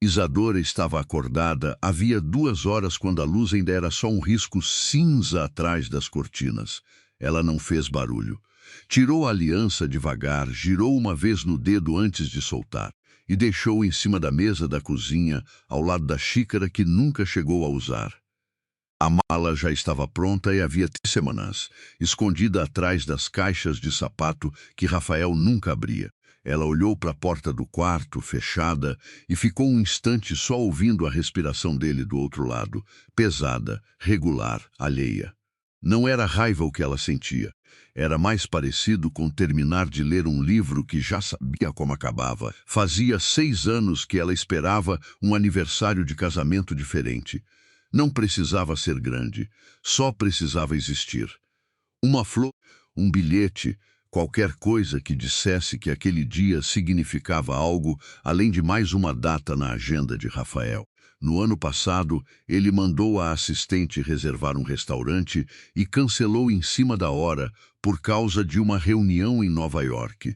Isadora estava acordada havia 2 horas quando a luz ainda era só um risco cinza atrás das cortinas. Ela não fez barulho. Tirou a aliança devagar, girou uma vez no dedo antes de soltar e deixou em cima da mesa da cozinha, ao lado da xícara que nunca chegou a usar. A mala já estava pronta e havia 3 semanas, escondida atrás das caixas de sapato que Rafael nunca abria. Ela olhou para a porta do quarto, fechada, e ficou um instante só ouvindo a respiração dele do outro lado, pesada, regular, alheia. Não era raiva o que ela sentia. Era mais parecido com terminar de ler um livro que já sabia como acabava. Fazia 6 anos que ela esperava um aniversário de casamento diferente. Não precisava ser grande, só precisava existir. Uma flor, um bilhete, qualquer coisa que dissesse que aquele dia significava algo, além de mais uma data na agenda de Rafael. No ano passado, ele mandou a assistente reservar um restaurante e cancelou em cima da hora por causa de uma reunião em Nova York.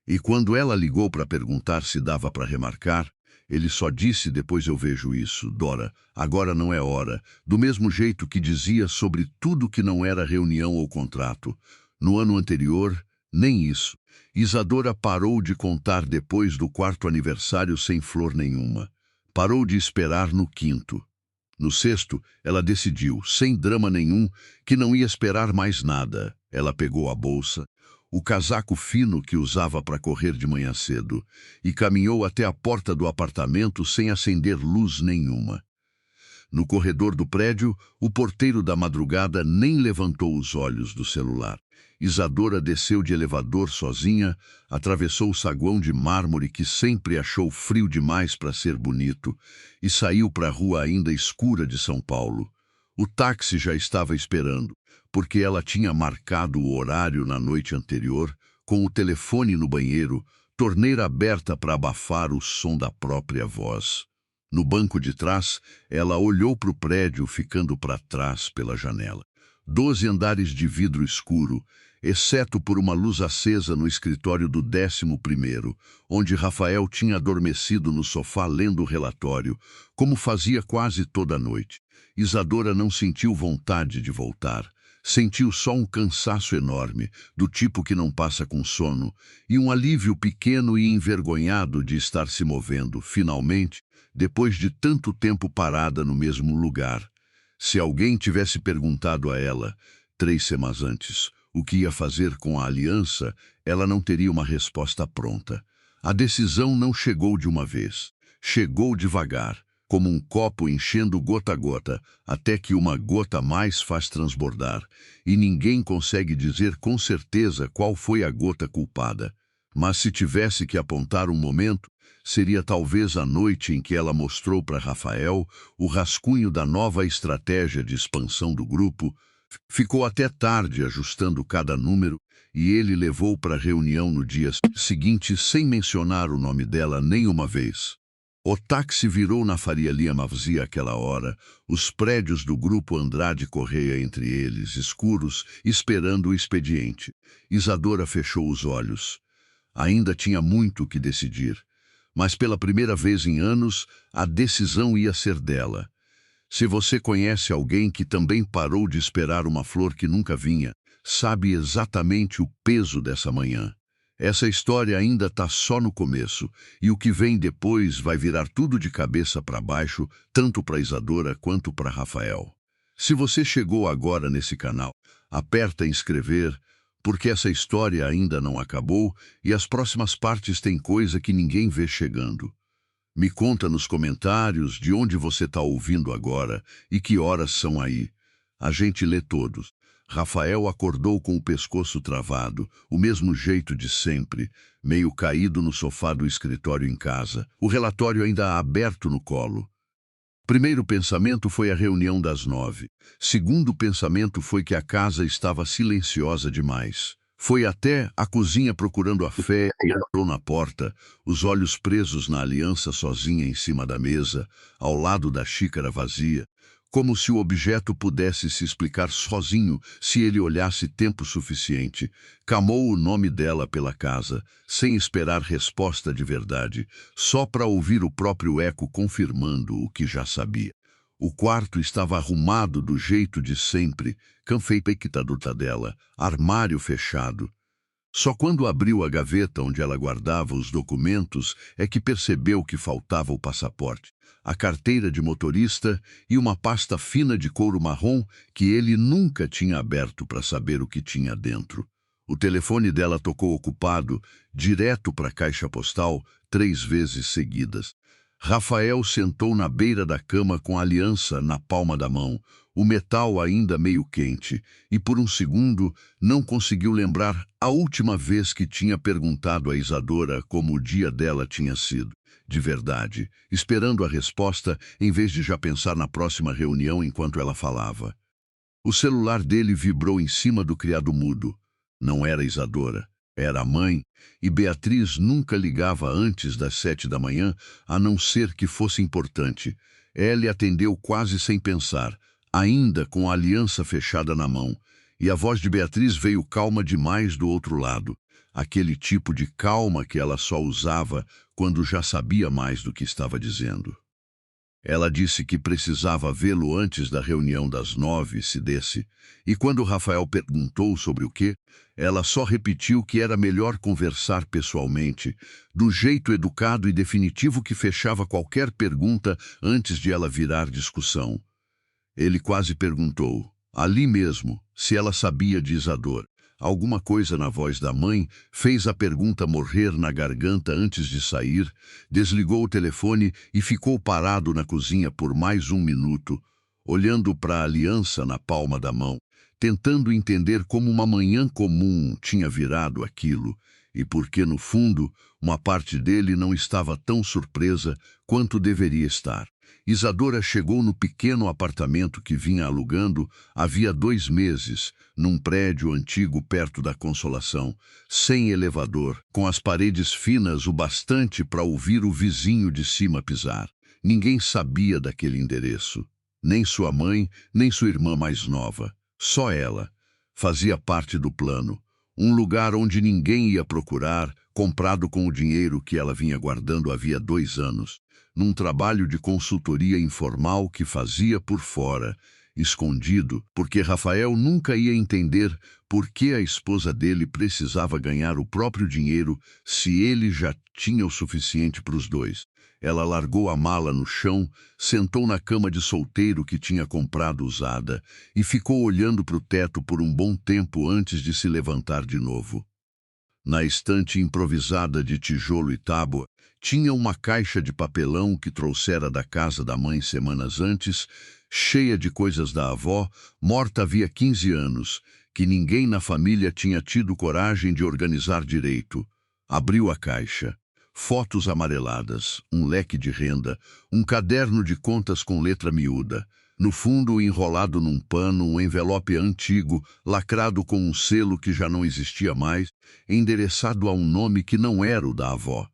E quando ela ligou para perguntar se dava para remarcar, ele só disse: "Depois eu vejo isso, Dora, agora não é hora", do mesmo jeito que dizia sobre tudo que não era reunião ou contrato. No ano anterior, nem isso. Isadora parou de contar depois do 4º aniversário sem flor nenhuma. Parou de esperar no 5º. No 6º, ela decidiu, sem drama nenhum, que não ia esperar mais nada. Ela pegou a bolsa, o casaco fino que usava para correr de manhã cedo, e caminhou até a porta do apartamento sem acender luz nenhuma. No corredor do prédio, o porteiro da madrugada nem levantou os olhos do celular. Isadora desceu de elevador sozinha, atravessou o saguão de mármore que sempre achou frio demais para ser bonito e saiu para a rua ainda escura de São Paulo. O táxi já estava esperando, porque ela tinha marcado o horário na noite anterior, com o telefone no banheiro, torneira aberta para abafar o som da própria voz. No banco de trás, ela olhou para o prédio ficando para trás pela janela. 12 andares de vidro escuro, exceto por uma luz acesa no escritório do 11º, onde Rafael tinha adormecido no sofá lendo o relatório, como fazia quase toda noite. Isadora não sentiu vontade de voltar. Sentiu só um cansaço enorme, do tipo que não passa com sono, e um alívio pequeno e envergonhado de estar se movendo, finalmente, depois de tanto tempo parada no mesmo lugar. Se alguém tivesse perguntado a ela, 3 semanas antes, o que ia fazer com a aliança, ela não teria uma resposta pronta. A decisão não chegou de uma vez. Chegou devagar, como um copo enchendo gota a gota, até que uma gota a mais faz transbordar, e ninguém consegue dizer com certeza qual foi a gota culpada. Mas se tivesse que apontar um momento, seria talvez a noite em que ela mostrou para Rafael o rascunho da nova estratégia de expansão do grupo. Ficou até tarde ajustando cada número, e ele levou para a reunião no dia seguinte sem mencionar o nome dela nenhuma vez. O táxi virou na Faria Lima vazia àquela hora, os prédios do grupo Andrade Correia entre eles, escuros, esperando o expediente. Isadora fechou os olhos. Ainda tinha muito que decidir, mas pela primeira vez em anos, a decisão ia ser dela. Se você conhece alguém que também parou de esperar uma flor que nunca vinha, sabe exatamente o peso dessa manhã. Essa história ainda está só no começo, e o que vem depois vai virar tudo de cabeça para baixo, tanto para Isadora quanto para Rafael. Se você chegou agora nesse canal, aperta em inscrever, porque essa história ainda não acabou e as próximas partes têm coisa que ninguém vê chegando. Me conta nos comentários de onde você está ouvindo agora e que horas são aí. A gente lê todos. Rafael acordou com o pescoço travado, o mesmo jeito de sempre, meio caído no sofá do escritório em casa, o relatório ainda aberto no colo. Primeiro pensamento foi a reunião das 9. Segundo pensamento foi que a casa estava silenciosa demais. Foi até a cozinha procurando a fé e entrou na porta, os olhos presos na aliança sozinha em cima da mesa, ao lado da xícara vazia, como se o objeto pudesse se explicar sozinho se ele olhasse tempo suficiente. Camou o nome dela pela casa, sem esperar resposta de verdade, só para ouvir o próprio eco confirmando o que já sabia. O quarto estava arrumado do jeito de sempre, canfeita dela, armário fechado. Só quando abriu a gaveta onde ela guardava os documentos é que percebeu que faltava o passaporte, a carteira de motorista e uma pasta fina de couro marrom que ele nunca tinha aberto para saber o que tinha dentro. O telefone dela tocou ocupado, direto para a caixa postal, 3 vezes seguidas. Rafael sentou na beira da cama com a aliança na palma da mão, o metal ainda meio quente, e por um segundo não conseguiu lembrar a última vez que tinha perguntado a Isadora como o dia dela tinha sido, de verdade, esperando a resposta em vez de já pensar na próxima reunião enquanto ela falava. O celular dele vibrou em cima do criado mudo. Não era Isadora, era a mãe, e Beatriz nunca ligava antes das 7 da manhã, a não ser que fosse importante. Ele atendeu quase sem pensar, ainda com a aliança fechada na mão, e a voz de Beatriz veio calma demais do outro lado, aquele tipo de calma que ela só usava quando já sabia mais do que estava dizendo. Ela disse que precisava vê-lo antes da reunião das 9, se desse, e quando Rafael perguntou sobre o quê, ela só repetiu que era melhor conversar pessoalmente, do jeito educado e definitivo que fechava qualquer pergunta antes de ela virar discussão. Ele quase perguntou, ali mesmo, se ela sabia de Isadora. Alguma coisa na voz da mãe fez a pergunta morrer na garganta antes de sair, desligou o telefone e ficou parado na cozinha por mais 1 minuto, olhando para a aliança na palma da mão, tentando entender como uma manhã comum tinha virado aquilo, e porque, no fundo, uma parte dele não estava tão surpresa quanto deveria estar. Isadora chegou no pequeno apartamento que vinha alugando havia 2 meses, num prédio antigo perto da Consolação, sem elevador, com as paredes finas o bastante para ouvir o vizinho de cima pisar. Ninguém sabia daquele endereço, nem sua mãe, nem sua irmã mais nova. Só ela. Fazia parte do plano. Um lugar onde ninguém ia procurar, comprado com o dinheiro que ela vinha guardando havia 2 anos. Num trabalho de consultoria informal que fazia por fora, escondido, porque Rafael nunca ia entender por que a esposa dele precisava ganhar o próprio dinheiro se ele já tinha o suficiente para os dois. Ela largou a mala no chão, sentou na cama de solteiro que tinha comprado usada e ficou olhando para o teto por um bom tempo antes de se levantar de novo. Na estante improvisada de tijolo e tábua, tinha uma caixa de papelão que trouxera da casa da mãe semanas antes, cheia de coisas da avó, morta havia 15 anos, que ninguém na família tinha tido coragem de organizar direito. Abriu a caixa. Fotos amareladas, um leque de renda, um caderno de contas com letra miúda. No fundo, enrolado num pano, um envelope antigo, lacrado com um selo que já não existia mais, endereçado a um nome que não era o da avó.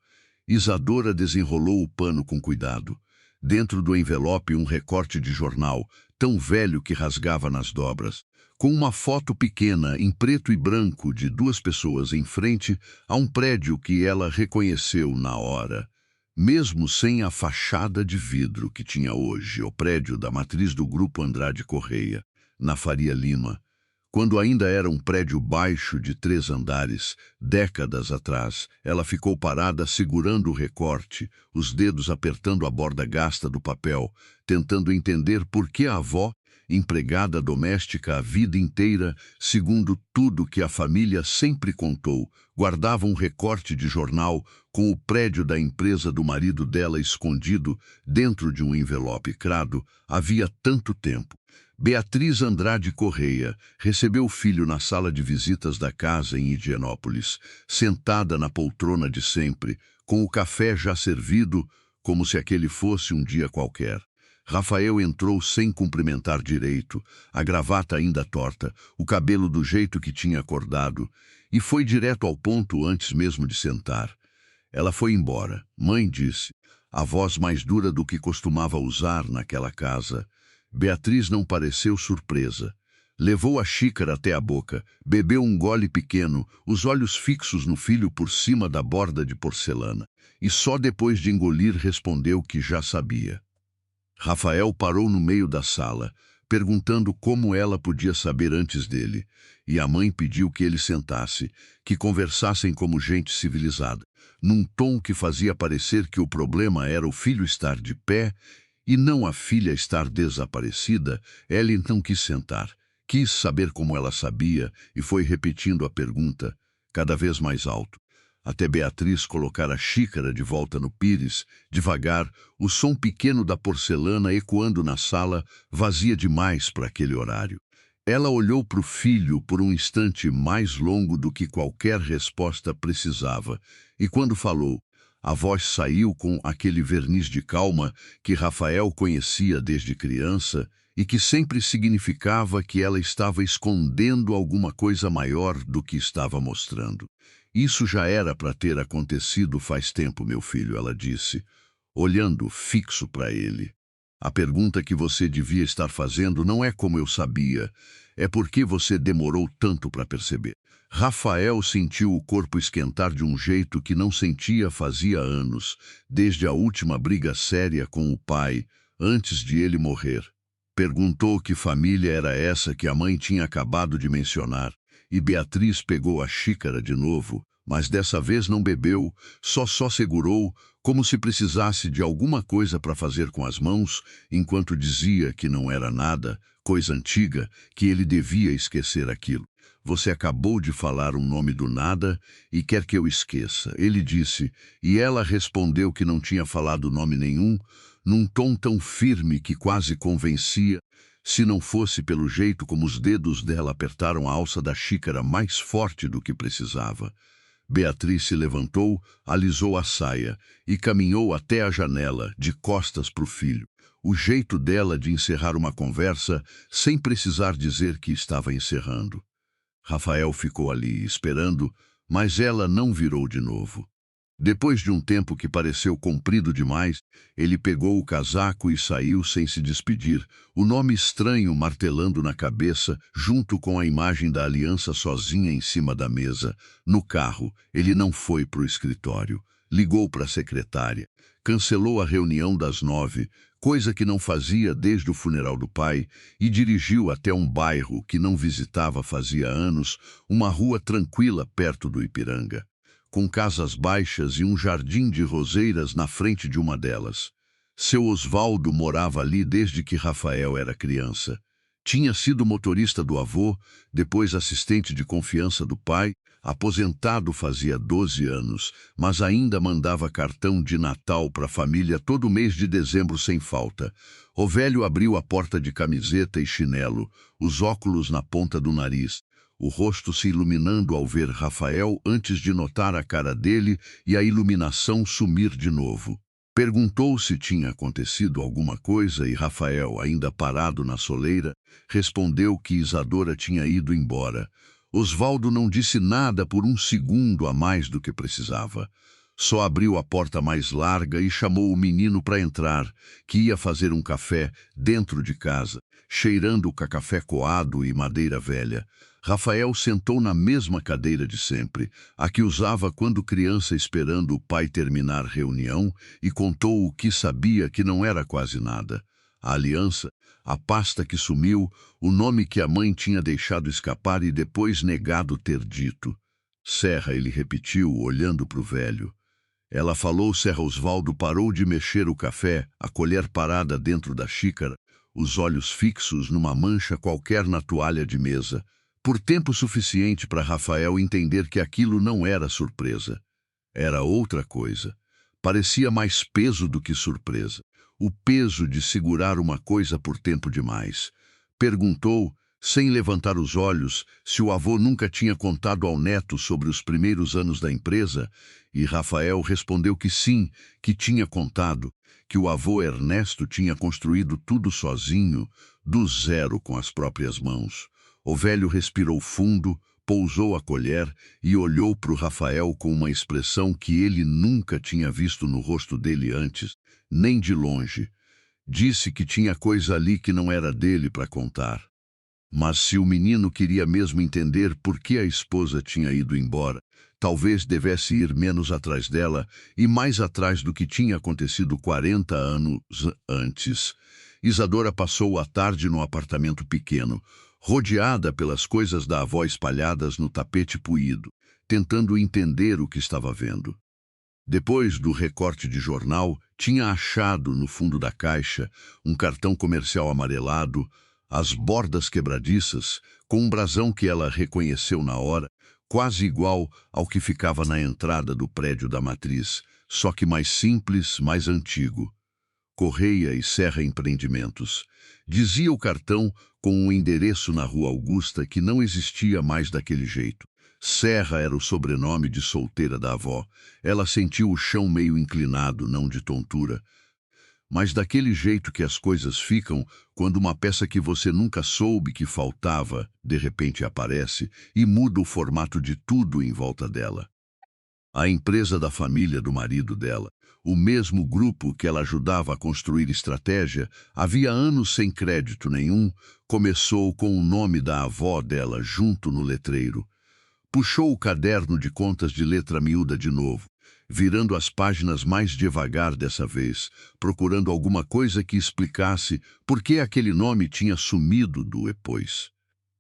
Isadora desenrolou o pano com cuidado. Dentro do envelope, um recorte de jornal, tão velho que rasgava nas dobras, com uma foto pequena, em preto e branco, de 2 pessoas em frente a um prédio que ela reconheceu na hora. Mesmo sem a fachada de vidro que tinha hoje, o prédio da matriz do Grupo Andrade Correia, na Faria Lima, quando ainda era um prédio baixo de 3 andares, décadas atrás, ela ficou parada segurando o recorte, os dedos apertando a borda gasta do papel, tentando entender por que a avó, empregada doméstica a vida inteira, segundo tudo que a família sempre contou, guardava um recorte de jornal com o prédio da empresa do marido dela escondido dentro de um envelope crado havia tanto tempo. Beatriz Andrade Correia recebeu o filho na sala de visitas da casa em Higienópolis, sentada na poltrona de sempre, com o café já servido, como se aquele fosse um dia qualquer. Rafael entrou sem cumprimentar direito, a gravata ainda torta, o cabelo do jeito que tinha acordado, e foi direto ao ponto antes mesmo de sentar. Ela foi embora. Mãe disse, a voz mais dura do que costumava usar naquela casa. Beatriz não pareceu surpresa. Levou a xícara até a boca, bebeu um gole pequeno, os olhos fixos no filho por cima da borda de porcelana, e só depois de engolir respondeu que já sabia. Rafael parou no meio da sala, perguntando como ela podia saber antes dele, e a mãe pediu que ele sentasse, que conversassem como gente civilizada, num tom que fazia parecer que o problema era o filho estar de pé e não a filha estar desaparecida. Ela então quis sentar, quis saber como ela sabia e foi repetindo a pergunta, cada vez mais alto, até Beatriz colocar a xícara de volta no pires, devagar, o som pequeno da porcelana ecoando na sala, vazia demais para aquele horário. Ela olhou para o filho por um instante mais longo do que qualquer resposta precisava, e quando falou, a voz saiu com aquele verniz de calma que Rafael conhecia desde criança e que sempre significava que ela estava escondendo alguma coisa maior do que estava mostrando. Isso já era para ter acontecido faz tempo, meu filho, ela disse, olhando fixo para ele. A pergunta que você devia estar fazendo não é como eu sabia, é por que você demorou tanto para perceber. Rafael sentiu o corpo esquentar de um jeito que não sentia fazia anos, desde a última briga séria com o pai, antes de ele morrer. Perguntou que família era essa que a mãe tinha acabado de mencionar, e Beatriz pegou a xícara de novo, mas dessa vez não bebeu, só segurou, como se precisasse de alguma coisa para fazer com as mãos, enquanto dizia que não era nada, coisa antiga, que ele devia esquecer aquilo. Você acabou de falar um nome do nada e quer que eu esqueça, ele disse, e ela respondeu que não tinha falado nome nenhum, num tom tão firme que quase convencia, se não fosse pelo jeito como os dedos dela apertaram a alça da xícara mais forte do que precisava. Beatriz se levantou, alisou a saia e caminhou até a janela, de costas para o filho. O jeito dela de encerrar uma conversa sem precisar dizer que estava encerrando. Rafael ficou ali, esperando, mas ela não virou de novo. Depois de um tempo que pareceu comprido demais, ele pegou o casaco e saiu sem se despedir, o nome estranho martelando na cabeça, junto com a imagem da aliança sozinha em cima da mesa. No carro, ele não foi para o escritório. Ligou para a secretária. Cancelou a reunião das 9, coisa que não fazia desde o funeral do pai, e dirigiu até um bairro que não visitava fazia anos, uma rua tranquila perto do Ipiranga, com casas baixas e um jardim de roseiras na frente de uma delas. Seu Osvaldo morava ali desde que Rafael era criança. Tinha sido motorista do avô, depois assistente de confiança do pai, aposentado fazia 12 anos, mas ainda mandava cartão de Natal para a família todo mês de dezembro sem falta. O velho abriu a porta de camiseta e chinelo, os óculos na ponta do nariz, o rosto se iluminando ao ver Rafael antes de notar a cara dele e a iluminação sumir de novo. Perguntou se tinha acontecido alguma coisa e Rafael, ainda parado na soleira, respondeu que Isadora tinha ido embora. Osvaldo não disse nada por um segundo a mais do que precisava. Só abriu a porta mais larga e chamou o menino para entrar, que ia fazer um café dentro de casa, cheirando café coado e madeira velha. Rafael sentou na mesma cadeira de sempre, a que usava quando criança esperando o pai terminar reunião, e contou o que sabia que não era quase nada. A aliança, a pasta que sumiu, o nome que a mãe tinha deixado escapar e depois negado ter dito. Serra, ele repetiu, olhando para o velho. Ela falou. Serra Osvaldo parou de mexer o café, a colher parada dentro da xícara, os olhos fixos numa mancha qualquer na toalha de mesa, por tempo suficiente para Rafael entender que aquilo não era surpresa. Era outra coisa. Parecia mais peso do que surpresa. O peso de segurar uma coisa por tempo demais. Perguntou, sem levantar os olhos, se o avô nunca tinha contado ao neto sobre os primeiros anos da empresa, e Rafael respondeu que sim, que tinha contado, que o avô Ernesto tinha construído tudo sozinho, do zero com as próprias mãos. O velho respirou fundo, pousou a colher e olhou para o Rafael com uma expressão que ele nunca tinha visto no rosto dele antes, nem de longe. Disse que tinha coisa ali que não era dele para contar. Mas se o menino queria mesmo entender por que a esposa tinha ido embora, talvez devesse ir menos atrás dela e mais atrás do que tinha acontecido 40 anos antes. Isadora passou a tarde no apartamento pequeno, rodeada pelas coisas da avó espalhadas no tapete puído, tentando entender o que estava vendo. Depois do recorte de jornal, tinha achado no fundo da caixa um cartão comercial amarelado, as bordas quebradiças, com um brasão que ela reconheceu na hora, quase igual ao que ficava na entrada do prédio da matriz, só que mais simples, mais antigo. Correia e Serra Empreendimentos. Dizia o cartão com um endereço na Rua Augusta que não existia mais daquele jeito. Serra era o sobrenome de solteira da avó. Ela sentiu o chão meio inclinado, não de tontura, mas daquele jeito que as coisas ficam quando uma peça que você nunca soube que faltava, de repente aparece e muda o formato de tudo em volta dela. A empresa da família do marido dela, o mesmo grupo que ela ajudava a construir estratégia, havia anos sem crédito nenhum, começou com o nome da avó dela junto no letreiro. Puxou o caderno de contas de letra miúda de novo, virando as páginas mais devagar dessa vez, procurando alguma coisa que explicasse por que aquele nome tinha sumido do depois.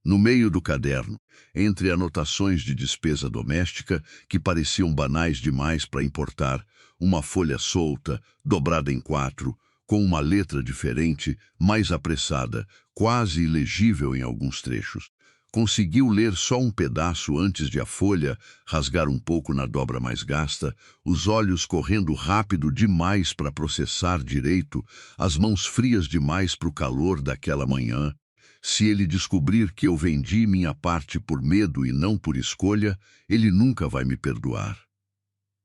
No meio do caderno, entre anotações de despesa doméstica que pareciam banais demais para importar, uma folha solta, dobrada em 4, com uma letra diferente, mais apressada, quase ilegível em alguns trechos. Conseguiu ler só um pedaço antes de a folha rasgar um pouco na dobra mais gasta, os olhos correndo rápido demais para processar direito, as mãos frias demais para o calor daquela manhã. Se ele descobrir que eu vendi minha parte por medo e não por escolha, ele nunca vai me perdoar.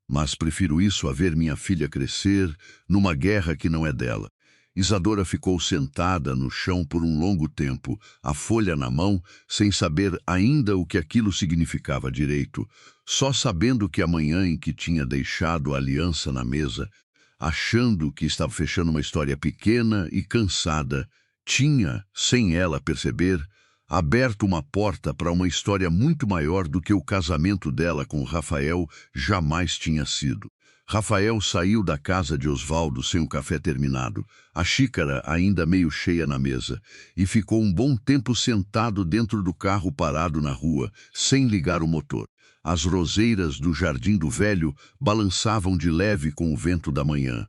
Mas prefiro isso a ver minha filha crescer numa guerra que não é dela. Isadora ficou sentada no chão por um longo tempo, a folha na mão, sem saber ainda o que aquilo significava direito, só sabendo que a manhã em que tinha deixado a aliança na mesa, achando que estava fechando uma história pequena e cansada, tinha, sem ela perceber, aberto uma porta para uma história muito maior do que o casamento dela com Rafael jamais tinha sido. Rafael saiu da casa de Osvaldo sem o café terminado, a xícara ainda meio cheia na mesa, e ficou um bom tempo sentado dentro do carro parado na rua, sem ligar o motor. As roseiras do jardim do velho balançavam de leve com o vento da manhã.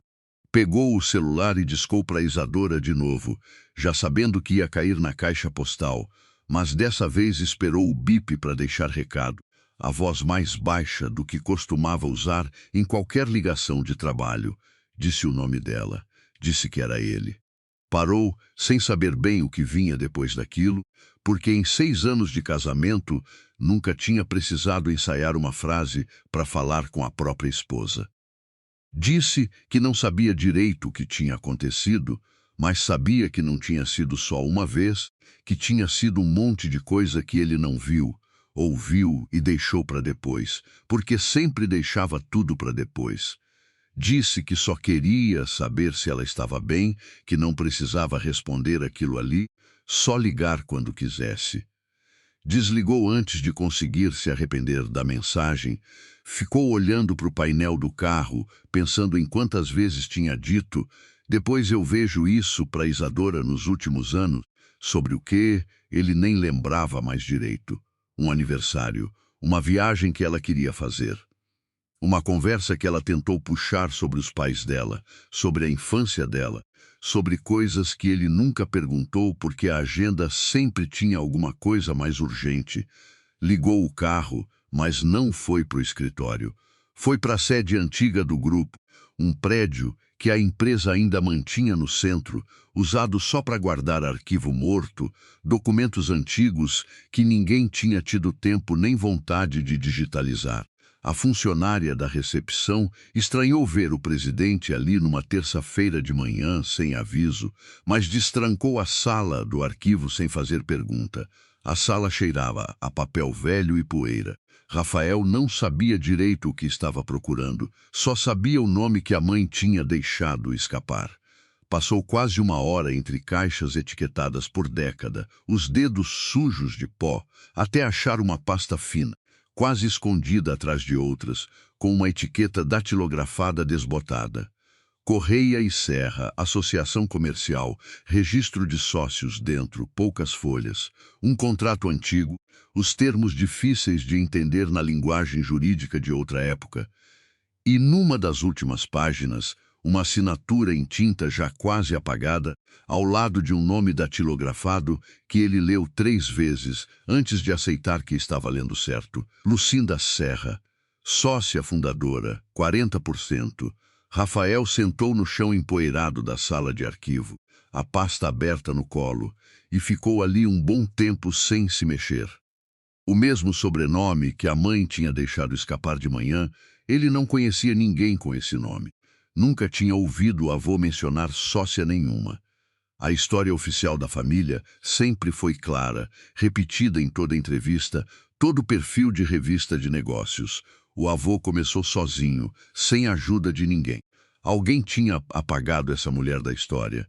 Pegou o celular e discou para Isadora de novo, já sabendo que ia cair na caixa postal, mas dessa vez esperou o bip para deixar recado, a voz mais baixa do que costumava usar em qualquer ligação de trabalho. Disse o nome dela, disse que era ele. Parou, sem saber bem o que vinha depois daquilo, porque em 6 anos de casamento nunca tinha precisado ensaiar uma frase para falar com a própria esposa. Disse que não sabia direito o que tinha acontecido, mas sabia que não tinha sido só uma vez, que tinha sido um monte de coisa que ele não viu, ouviu e deixou para depois, porque sempre deixava tudo para depois. Disse que só queria saber se ela estava bem, que não precisava responder aquilo ali, só ligar quando quisesse. Desligou antes de conseguir se arrepender da mensagem, ficou olhando para o painel do carro, pensando em quantas vezes tinha dito: depois eu vejo isso para Isadora nos últimos anos, sobre o que ele nem lembrava mais direito. Um aniversário, uma viagem que ela queria fazer. Uma conversa que ela tentou puxar sobre os pais dela, sobre a infância dela, sobre coisas que ele nunca perguntou porque a agenda sempre tinha alguma coisa mais urgente. Ligou o carro, mas não foi para o escritório. Foi para a sede antiga do grupo, um prédio que a empresa ainda mantinha no centro, usado só para guardar arquivo morto, documentos antigos que ninguém tinha tido tempo nem vontade de digitalizar. A funcionária da recepção estranhou ver o presidente ali numa terça-feira de manhã, sem aviso, mas destrancou a sala do arquivo sem fazer pergunta. A sala cheirava a papel velho e poeira. Rafael não sabia direito o que estava procurando, só sabia o nome que a mãe tinha deixado escapar. Passou quase uma hora entre caixas etiquetadas por década, os dedos sujos de pó, até achar uma pasta fina, quase escondida atrás de outras, com uma etiqueta datilografada desbotada. Correia e Serra, Associação Comercial, registro de sócios dentro, poucas folhas, um contrato antigo, os termos difíceis de entender na linguagem jurídica de outra época. E numa das últimas páginas, uma assinatura em tinta já quase apagada, ao lado de um nome datilografado que ele leu 3 vezes antes de aceitar que estava lendo certo. Lucinda Serra, sócia fundadora, 40%. Rafael sentou no chão empoeirado da sala de arquivo, a pasta aberta no colo, e ficou ali um bom tempo sem se mexer. O mesmo sobrenome que a mãe tinha deixado escapar de manhã, ele não conhecia ninguém com esse nome. Nunca tinha ouvido o avô mencionar sócia nenhuma. A história oficial da família sempre foi clara, repetida em toda entrevista, todo perfil de revista de negócios. O avô começou sozinho, sem ajuda de ninguém. Alguém tinha apagado essa mulher da história.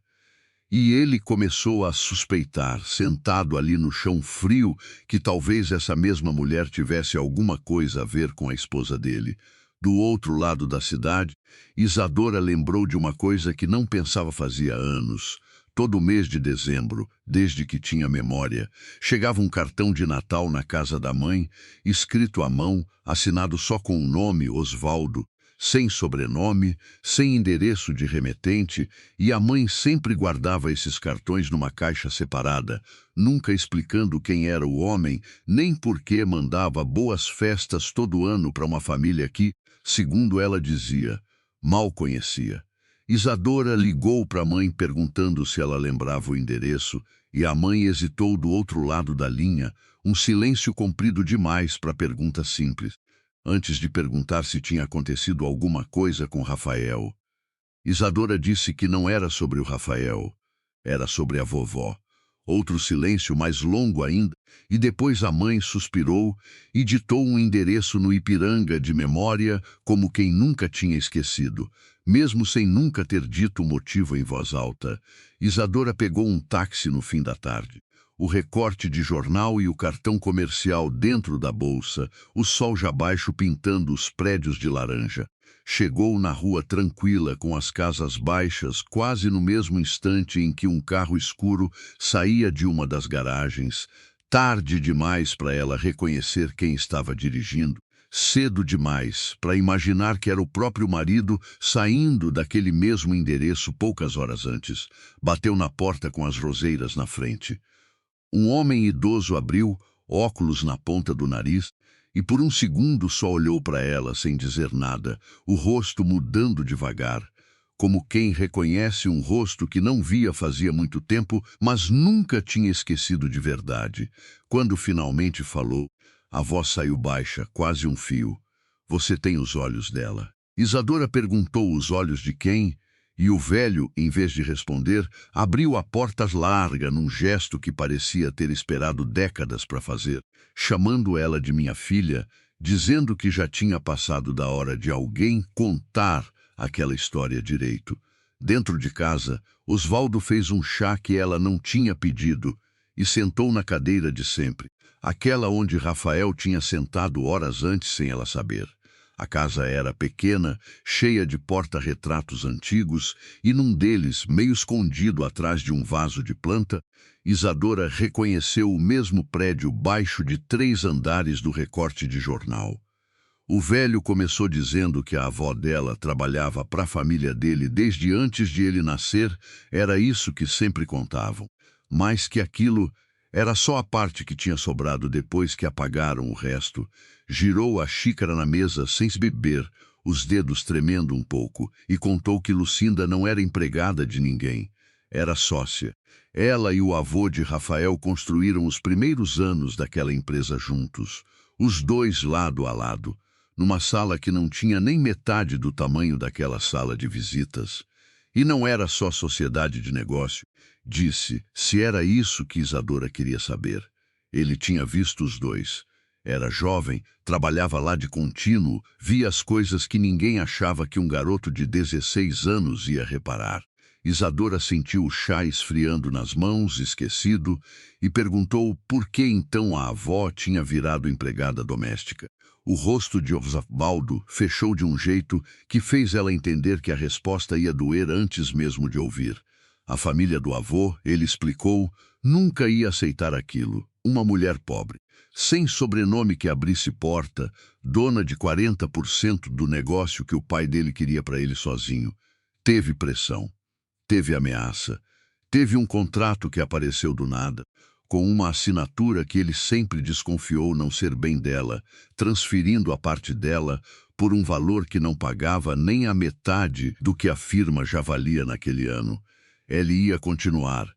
E ele começou a suspeitar, sentado ali no chão frio, que talvez essa mesma mulher tivesse alguma coisa a ver com a esposa dele. Do outro lado da cidade, Isadora lembrou de uma coisa que não pensava fazia anos. Todo mês de dezembro, desde que tinha memória, chegava um cartão de Natal na casa da mãe, escrito à mão, assinado só com o nome Osvaldo, sem sobrenome, sem endereço de remetente, e a mãe sempre guardava esses cartões numa caixa separada, nunca explicando quem era o homem, nem por que mandava boas festas todo ano para uma família que, segundo ela dizia, mal conhecia. Isadora ligou para a mãe perguntando se ela lembrava o endereço, e a mãe hesitou do outro lado da linha, um silêncio comprido demais para pergunta simples, antes de perguntar se tinha acontecido alguma coisa com Rafael. Isadora disse que não era sobre o Rafael, era sobre a vovó. Outro silêncio mais longo ainda, e depois a mãe suspirou e ditou um endereço no Ipiranga de memória, como quem nunca tinha esquecido, mesmo sem nunca ter dito o motivo em voz alta. Isadora pegou um táxi no fim da tarde. O recorte de jornal e o cartão comercial dentro da bolsa, o sol já baixo pintando os prédios de laranja. Chegou na rua tranquila, com as casas baixas, quase no mesmo instante em que um carro escuro saía de uma das garagens. Tarde demais para ela reconhecer quem estava dirigindo. Cedo demais para imaginar que era o próprio marido saindo daquele mesmo endereço poucas horas antes. Bateu na porta com as roseiras na frente. Um homem idoso abriu, óculos na ponta do nariz, e por um segundo só olhou para ela sem dizer nada, o rosto mudando devagar, como quem reconhece um rosto que não via fazia muito tempo, mas nunca tinha esquecido de verdade. Quando finalmente falou, a voz saiu baixa, quase um fio. Você tem os olhos dela. Isadora perguntou os olhos de quem, e o velho, em vez de responder, abriu a porta larga num gesto que parecia ter esperado décadas para fazer, chamando ela de minha filha, dizendo que já tinha passado da hora de alguém contar aquela história direito. Dentro de casa, Osvaldo fez um chá que ela não tinha pedido e sentou na cadeira de sempre, aquela onde Rafael tinha sentado horas antes sem ela saber. A casa era pequena, cheia de porta-retratos antigos, e num deles, meio escondido atrás de um vaso de planta, Isadora reconheceu o mesmo prédio baixo de 3 andares do recorte de jornal. O velho começou dizendo que a avó dela trabalhava para a família dele desde antes de ele nascer, era isso que sempre contavam, mas que aquilo era só a parte que tinha sobrado depois que apagaram o resto. Girou a xícara na mesa sem se beber, os dedos tremendo um pouco, e contou que Lucinda não era empregada de ninguém. Era sócia. Ela e o avô de Rafael construíram os primeiros anos daquela empresa juntos, os dois lado a lado, numa sala que não tinha nem metade do tamanho daquela sala de visitas. E não era só sociedade de negócio, disse, se era isso que Isadora queria saber. Ele tinha visto os dois. Era jovem, trabalhava lá de contínuo, via as coisas que ninguém achava que um garoto de 16 anos ia reparar. Isadora sentiu o chá esfriando nas mãos, esquecido, e perguntou por que então a avó tinha virado empregada doméstica. O rosto de Osvaldo fechou de um jeito que fez ela entender que a resposta ia doer antes mesmo de ouvir. A família do avô, ele explicou, nunca ia aceitar aquilo. Uma mulher pobre, sem sobrenome que abrisse porta, dona de 40% do negócio que o pai dele queria para ele sozinho. Teve pressão, teve ameaça, teve um contrato que apareceu do nada, com uma assinatura que ele sempre desconfiou não ser bem dela, transferindo a parte dela por um valor que não pagava nem a metade do que a firma já valia naquele ano. Ele ia continuar,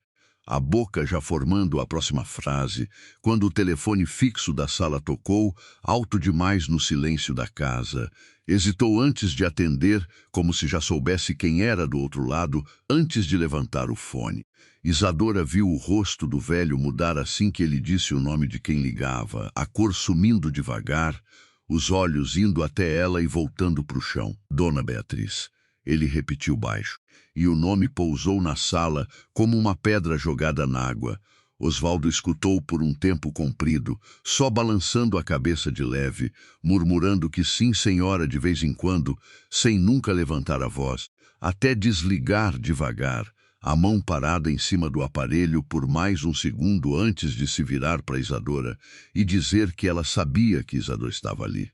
a boca já formando a próxima frase, quando o telefone fixo da sala tocou, alto demais no silêncio da casa. Hesitou antes de atender, como se já soubesse quem era do outro lado, antes de levantar o fone. Isadora viu o rosto do velho mudar assim que ele disse o nome de quem ligava, a cor sumindo devagar, os olhos indo até ela e voltando para o chão. Dona Beatriz. Ele repetiu baixo, e o nome pousou na sala como uma pedra jogada na água. Osvaldo escutou por um tempo comprido, só balançando a cabeça de leve, murmurando que sim, senhora, de vez em quando, sem nunca levantar a voz, até desligar devagar, a mão parada em cima do aparelho por mais um segundo antes de se virar para Isadora e dizer que ela sabia que Isadora estava ali.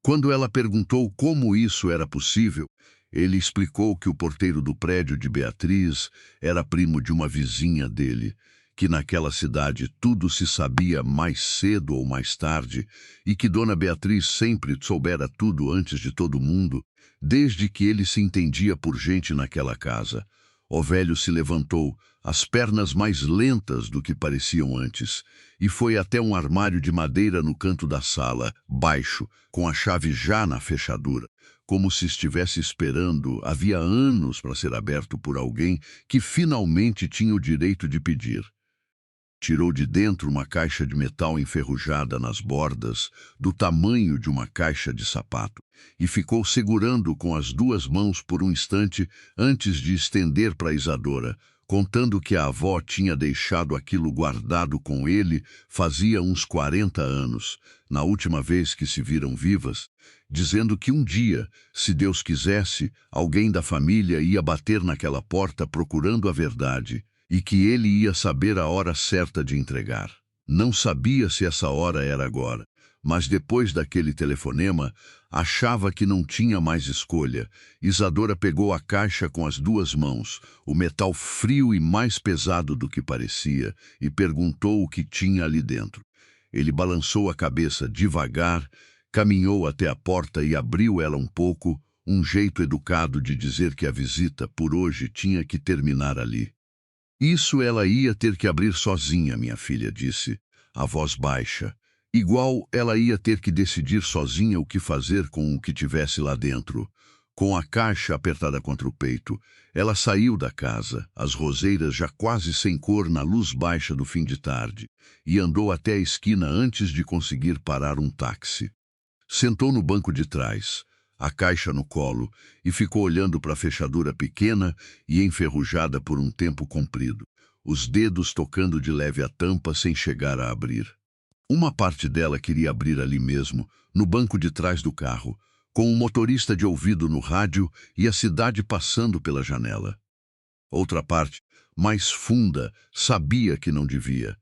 Quando ela perguntou como isso era possível, ele explicou que o porteiro do prédio de Beatriz era primo de uma vizinha dele, que naquela cidade tudo se sabia mais cedo ou mais tarde e que Dona Beatriz sempre soubera tudo antes de todo mundo, desde que ele se entendia por gente naquela casa. O velho se levantou, as pernas mais lentas do que pareciam antes, e foi até um armário de madeira no canto da sala, baixo, com a chave já na fechadura, como se estivesse esperando havia anos para ser aberto por alguém que finalmente tinha o direito de pedir. Tirou de dentro uma caixa de metal enferrujada nas bordas, do tamanho de uma caixa de sapato, e ficou segurando com as duas mãos por um instante antes de estender para Isadora, contando que a avó tinha deixado aquilo guardado com ele fazia uns 40 anos, na última vez que se viram vivas, dizendo que um dia, se Deus quisesse, alguém da família ia bater naquela porta procurando a verdade, e que ele ia saber a hora certa de entregar. Não sabia se essa hora era agora, mas depois daquele telefonema, achava que não tinha mais escolha. Isadora pegou a caixa com as duas mãos, o metal frio e mais pesado do que parecia, e perguntou o que tinha ali dentro. Ele balançou a cabeça devagar, caminhou até a porta e abriu ela um pouco, um jeito educado de dizer que a visita por hoje tinha que terminar ali. Isso ela ia ter que abrir sozinha, minha filha disse, a voz baixa. Igual ela ia ter que decidir sozinha o que fazer com o que tivesse lá dentro. Com a caixa apertada contra o peito, ela saiu da casa, as roseiras já quase sem cor na luz baixa do fim de tarde, e andou até a esquina antes de conseguir parar um táxi. Sentou no banco de trás, a caixa no colo, e ficou olhando para a fechadura pequena e enferrujada por um tempo comprido, os dedos tocando de leve a tampa sem chegar a abrir. Uma parte dela queria abrir ali mesmo, no banco de trás do carro, com o motorista de ouvido no rádio e a cidade passando pela janela. Outra parte, mais funda, sabia que não devia.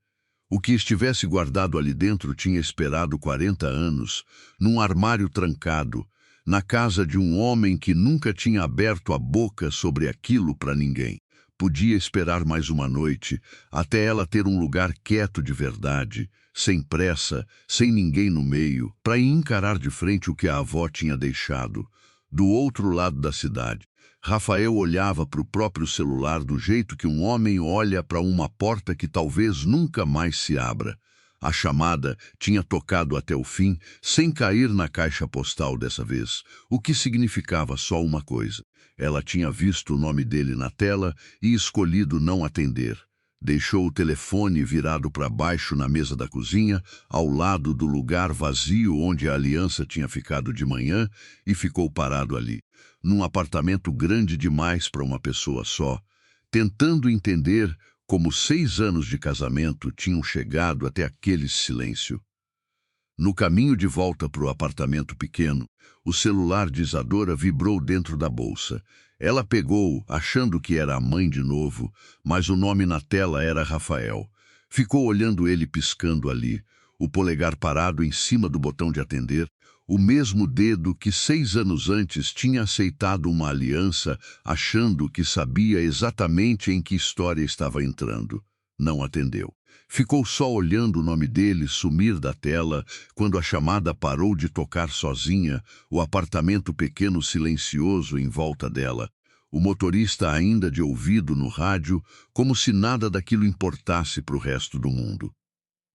O que estivesse guardado ali dentro tinha esperado 40 anos, num armário trancado, na casa de um homem que nunca tinha aberto a boca sobre aquilo para ninguém. Podia esperar mais uma noite, até ela ter um lugar quieto de verdade, sem pressa, sem ninguém no meio, para encarar de frente o que a avó tinha deixado. Do outro lado da cidade, Rafael olhava para o próprio celular do jeito que um homem olha para uma porta que talvez nunca mais se abra. A chamada tinha tocado até o fim, sem cair na caixa postal dessa vez, o que significava só uma coisa. Ela tinha visto o nome dele na tela e escolhido não atender. Deixou o telefone virado para baixo na mesa da cozinha, ao lado do lugar vazio onde a aliança tinha ficado de manhã, e ficou parado ali, num apartamento grande demais para uma pessoa só, tentando entender como 6 anos de casamento tinham chegado até aquele silêncio. No caminho de volta para o apartamento pequeno, o celular de Isadora vibrou dentro da bolsa. Ela pegou, achando que era a mãe de novo, mas o nome na tela era Rafael. Ficou olhando ele piscando ali, o polegar parado em cima do botão de atender, o mesmo dedo que 6 anos antes tinha aceitado uma aliança, achando que sabia exatamente em que história estava entrando. Não atendeu. Ficou só olhando o nome dele sumir da tela quando a chamada parou de tocar sozinha, o apartamento pequeno silencioso em volta dela. O motorista ainda de ouvido no rádio, como se nada daquilo importasse para o resto do mundo.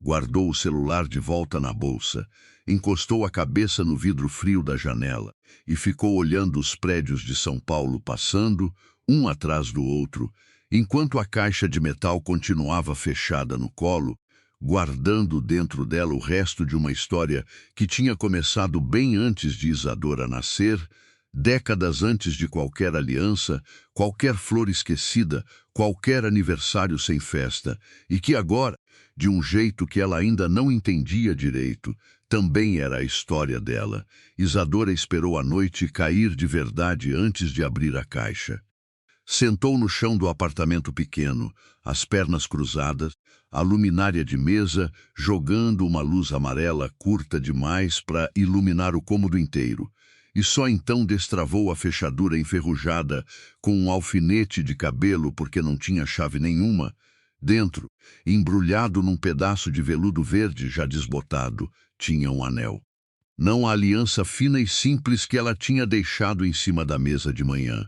Guardou o celular de volta na bolsa, encostou a cabeça no vidro frio da janela e ficou olhando os prédios de São Paulo passando, um atrás do outro, enquanto a caixa de metal continuava fechada no colo, guardando dentro dela o resto de uma história que tinha começado bem antes de Isadora nascer, décadas antes de qualquer aliança, qualquer flor esquecida, qualquer aniversário sem festa, e que agora, de um jeito que ela ainda não entendia direito, também era a história dela. Isadora esperou a noite cair de verdade antes de abrir a caixa. Sentou no chão do apartamento pequeno, as pernas cruzadas, a luminária de mesa jogando uma luz amarela curta demais para iluminar o cômodo inteiro, e só então destravou a fechadura enferrujada com um alfinete de cabelo porque não tinha chave nenhuma. Dentro, embrulhado num pedaço de veludo verde já desbotado, tinha um anel. Não a aliança fina e simples que ela tinha deixado em cima da mesa de manhã.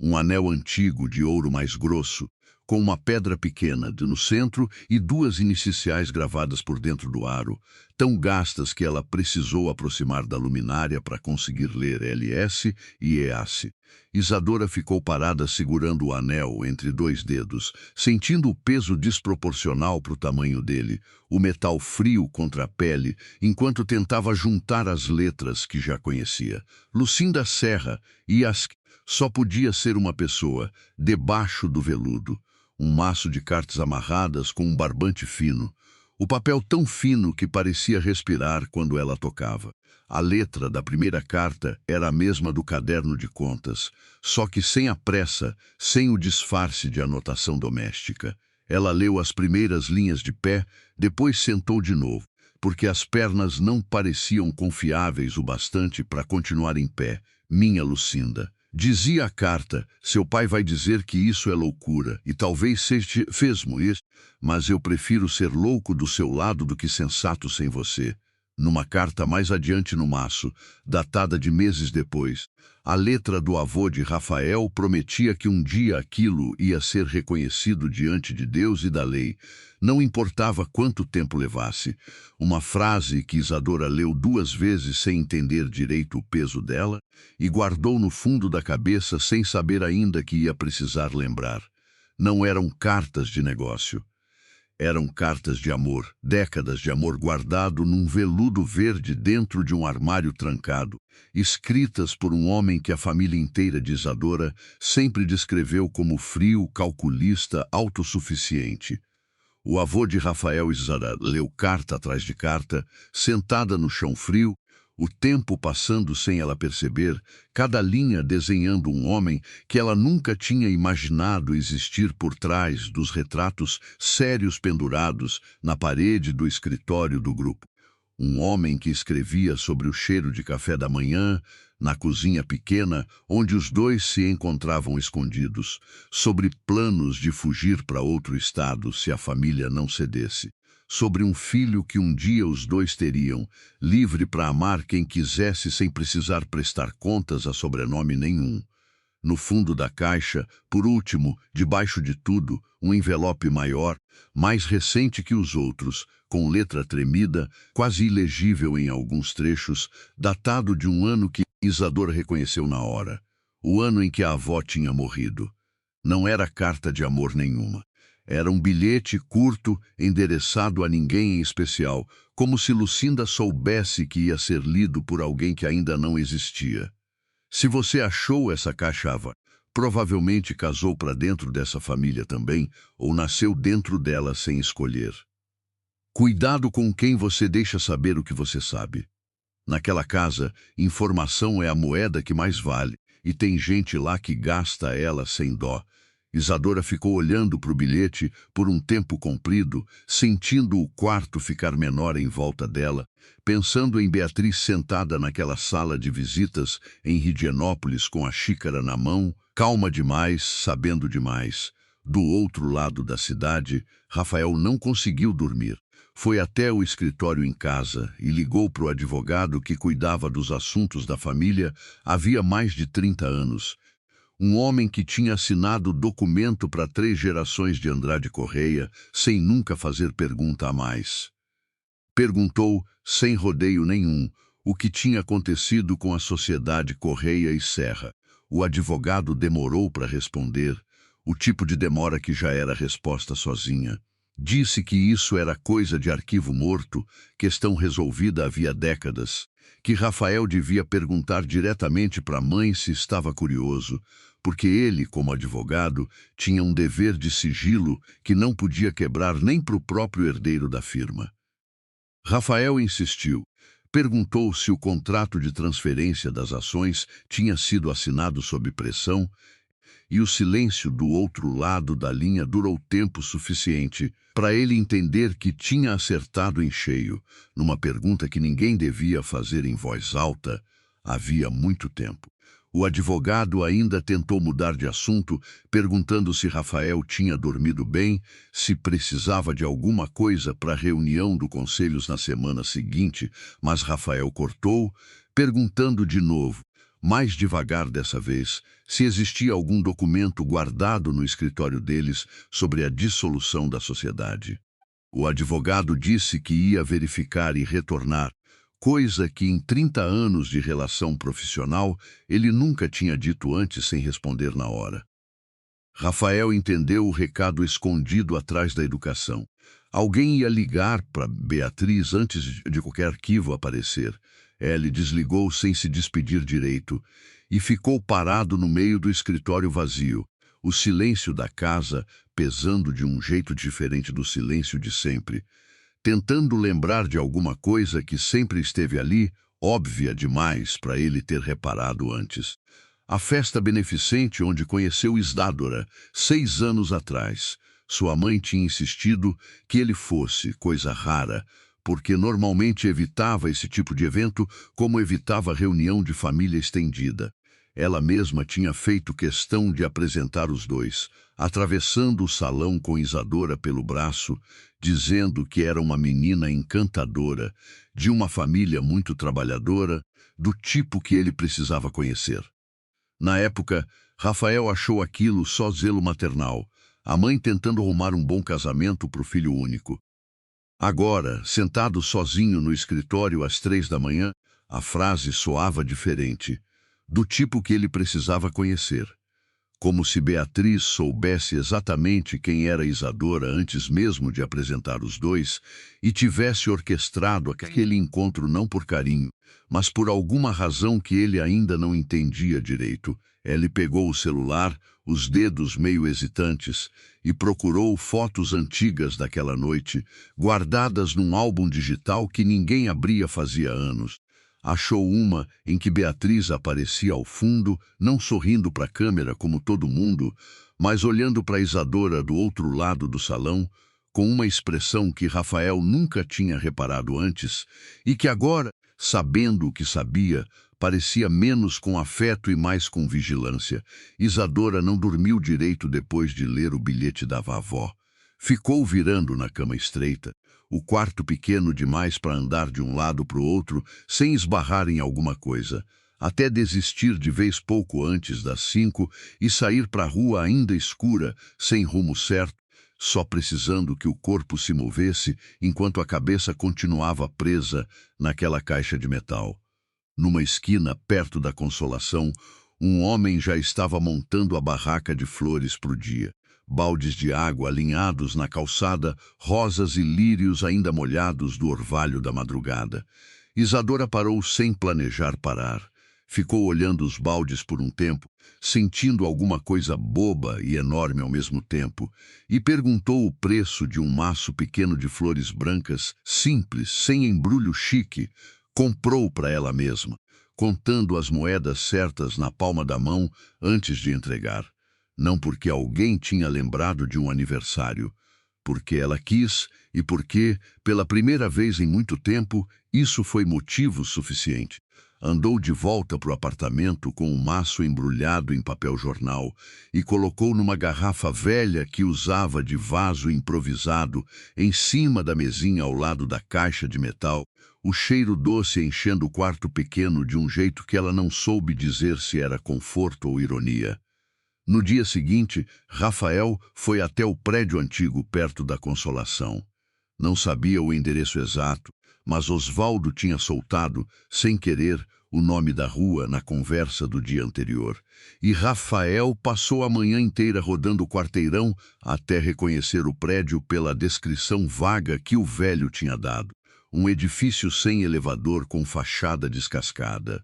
Um anel antigo de ouro mais grosso, com uma pedra pequena no centro e 2 iniciais gravadas por dentro do aro, tão gastas que ela precisou aproximar da luminária para conseguir ler LS e EAS. Isadora ficou parada segurando o anel entre 2 dedos, sentindo o peso desproporcional para o tamanho dele, o metal frio contra a pele, enquanto tentava juntar as letras que já conhecia. Lucinda Serra e as só podia ser uma pessoa, debaixo do veludo, um maço de cartas amarradas com um barbante fino, o papel tão fino que parecia respirar quando ela tocava. A letra da primeira carta era a mesma do caderno de contas, só que sem a pressa, sem o disfarce de anotação doméstica. Ela leu as primeiras linhas de pé, depois sentou de novo, porque as pernas não pareciam confiáveis o bastante para continuar em pé. Minha Lucinda. Dizia a carta, seu pai vai dizer que isso é loucura, e talvez seja mesmo isso, mas eu prefiro ser louco do seu lado do que sensato sem você. Numa carta mais adiante no maço, datada de meses depois, a letra do avô de Rafael prometia que um dia aquilo ia ser reconhecido diante de Deus e da lei, não importava quanto tempo levasse. Uma frase que Isadora leu 2 vezes sem entender direito o peso dela e guardou no fundo da cabeça sem saber ainda que ia precisar lembrar. Não eram cartas de negócio. Eram cartas de amor, décadas de amor guardado num veludo verde dentro de um armário trancado, escritas por um homem que a família inteira de Isadora sempre descreveu como frio, calculista, autossuficiente. O avô de Rafael Isadora leu carta atrás de carta, sentada no chão frio, o tempo passando sem ela perceber, cada linha desenhando um homem que ela nunca tinha imaginado existir por trás dos retratos sérios pendurados na parede do escritório do grupo. Um homem que escrevia sobre o cheiro de café da manhã, na cozinha pequena onde os 2 se encontravam escondidos, sobre planos de fugir para outro estado se a família não cedesse. Sobre um filho que um dia os 2 teriam, livre para amar quem quisesse sem precisar prestar contas a sobrenome nenhum. No fundo da caixa, por último, debaixo de tudo, um envelope maior, mais recente que os outros, com letra tremida, quase ilegível em alguns trechos, datado de um ano que Isadora reconheceu na hora, o ano em que a avó tinha morrido. Não era carta de amor nenhuma. Era um bilhete curto, endereçado a ninguém em especial, como se Lucinda soubesse que ia ser lido por alguém que ainda não existia. Se você achou essa caixa Ava, provavelmente casou para dentro dessa família também, ou nasceu dentro dela sem escolher. Cuidado com quem você deixa saber o que você sabe. Naquela casa, informação é a moeda que mais vale, e tem gente lá que gasta ela sem dó. Isadora ficou olhando para o bilhete por um tempo comprido, sentindo o quarto ficar menor em volta dela, pensando em Beatriz sentada naquela sala de visitas em Higienópolis com a xícara na mão, calma demais, sabendo demais. Do outro lado da cidade, Rafael não conseguiu dormir. Foi até o escritório em casa e ligou para o advogado que cuidava dos assuntos da família havia mais de 30 anos. Um homem que tinha assinado documento para 3 gerações de Andrade Correia, sem nunca fazer pergunta a mais. Perguntou, sem rodeio nenhum, o que tinha acontecido com a sociedade Correia e Serra. O advogado demorou para responder, o tipo de demora que já era resposta sozinha. Disse que isso era coisa de arquivo morto, questão resolvida havia décadas, que Rafael devia perguntar diretamente para a mãe se estava curioso, porque ele, como advogado, tinha um dever de sigilo que não podia quebrar nem para o próprio herdeiro da firma. Rafael insistiu. Perguntou se o contrato de transferência das ações tinha sido assinado sob pressão, e o silêncio do outro lado da linha durou tempo suficiente para ele entender que tinha acertado em cheio, numa pergunta que ninguém devia fazer em voz alta havia muito tempo. O advogado ainda tentou mudar de assunto, perguntando se Rafael tinha dormido bem, se precisava de alguma coisa para a reunião do Conselhos na semana seguinte, mas Rafael cortou, perguntando de novo, mais devagar dessa vez, se existia algum documento guardado no escritório deles sobre a dissolução da sociedade. O advogado disse que ia verificar e retornar, coisa que em 30 anos de relação profissional ele nunca tinha dito antes sem responder na hora. Rafael entendeu o recado escondido atrás da educação. Alguém ia ligar para Beatriz antes de qualquer arquivo aparecer. Ele desligou sem se despedir direito e ficou parado no meio do escritório vazio, o silêncio da casa pesando de um jeito diferente do silêncio de sempre, tentando lembrar de alguma coisa que sempre esteve ali, óbvia demais para ele ter reparado antes. A festa beneficente onde conheceu Isadora, 6 anos atrás. Sua mãe tinha insistido que ele fosse, coisa rara, porque normalmente evitava esse tipo de evento como evitava reunião de família estendida. Ela mesma tinha feito questão de apresentar os dois, atravessando o salão com Isadora pelo braço, dizendo que era uma menina encantadora, de uma família muito trabalhadora, do tipo que ele precisava conhecer. Na época, Rafael achou aquilo só zelo maternal, a mãe tentando arrumar um bom casamento para o filho único. Agora, sentado sozinho no escritório às 3 da manhã, a frase soava diferente, do tipo que ele precisava conhecer. Como se Beatriz soubesse exatamente quem era Isadora antes mesmo de apresentar os dois e tivesse orquestrado aquele encontro não por carinho, mas por alguma razão que ele ainda não entendia direito. Ele pegou o celular, os dedos meio hesitantes, e procurou fotos antigas daquela noite, guardadas num álbum digital que ninguém abria fazia anos. Achou uma em que Beatriz aparecia ao fundo, não sorrindo para a câmera como todo mundo, mas olhando para Isadora do outro lado do salão, com uma expressão que Rafael nunca tinha reparado antes e que agora, sabendo o que sabia, parecia menos com afeto e mais com vigilância. Isadora não dormiu direito depois de ler o bilhete da vavó. Ficou virando na cama estreita, o quarto pequeno demais para andar de um lado para o outro sem esbarrar em alguma coisa, até desistir de vez pouco antes das 5 e sair para a rua ainda escura, sem rumo certo, só precisando que o corpo se movesse enquanto a cabeça continuava presa naquela caixa de metal. Numa esquina, perto da Consolação, um homem já estava montando a barraca de flores para o dia. baldes de água alinhados na calçada, rosas e lírios ainda molhados do orvalho da madrugada. Isadora parou sem planejar parar. Ficou olhando os baldes por um tempo, sentindo alguma coisa boba e enorme ao mesmo tempo, e perguntou o preço de um maço pequeno de flores brancas, simples, sem embrulho chique. Comprou para ela mesma, contando as moedas certas na palma da mão antes de entregar. Não porque alguém tinha lembrado de um aniversário, porque ela quis e porque, pela primeira vez em muito tempo, isso foi motivo suficiente. Andou de volta para o apartamento com um maço embrulhado em papel jornal e colocou numa garrafa velha que usava de vaso improvisado em cima da mesinha ao lado da caixa de metal, o cheiro doce enchendo o quarto pequeno de um jeito que ela não soube dizer se era conforto ou ironia. No dia seguinte, Rafael foi até o prédio antigo perto da Consolação. Não sabia o endereço exato, mas Osvaldo tinha soltado, sem querer, o nome da rua na conversa do dia anterior. E Rafael passou a manhã inteira rodando o quarteirão até reconhecer o prédio pela descrição vaga que o velho tinha dado. Um edifício sem elevador com fachada descascada.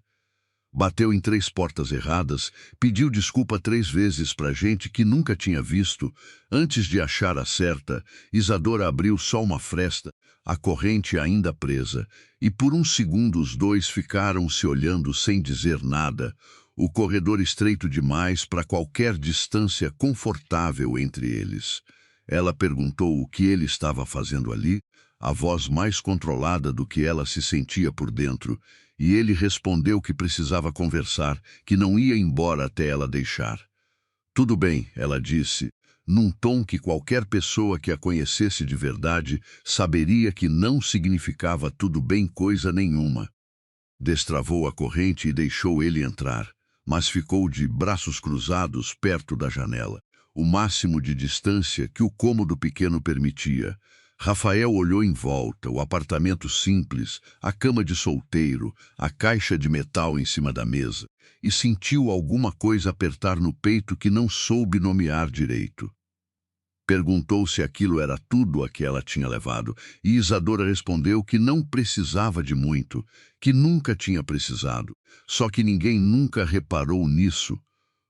Bateu em 3 portas erradas, pediu desculpa 3 vezes para gente que nunca tinha visto. Antes de achar a certa, Isadora abriu só uma fresta, a corrente ainda presa, e por um segundo os dois ficaram se olhando sem dizer nada, o corredor estreito demais para qualquer distância confortável entre eles. Ela perguntou o que ele estava fazendo ali, a voz mais controlada do que ela se sentia por dentro, e ele respondeu que precisava conversar, que não ia embora até ela deixar. Tudo bem, ela disse, num tom que qualquer pessoa que a conhecesse de verdade saberia que não significava tudo bem coisa nenhuma. Destravou a corrente e deixou ele entrar, mas ficou de braços cruzados perto da janela, o máximo de distância que o cômodo pequeno permitia. Rafael olhou em volta, o apartamento simples, a cama de solteiro, a caixa de metal em cima da mesa, e sentiu alguma coisa apertar no peito que não soube nomear direito. Perguntou se aquilo era tudo a que ela tinha levado, e Isadora respondeu que não precisava de muito, que nunca tinha precisado, só que ninguém nunca reparou nisso.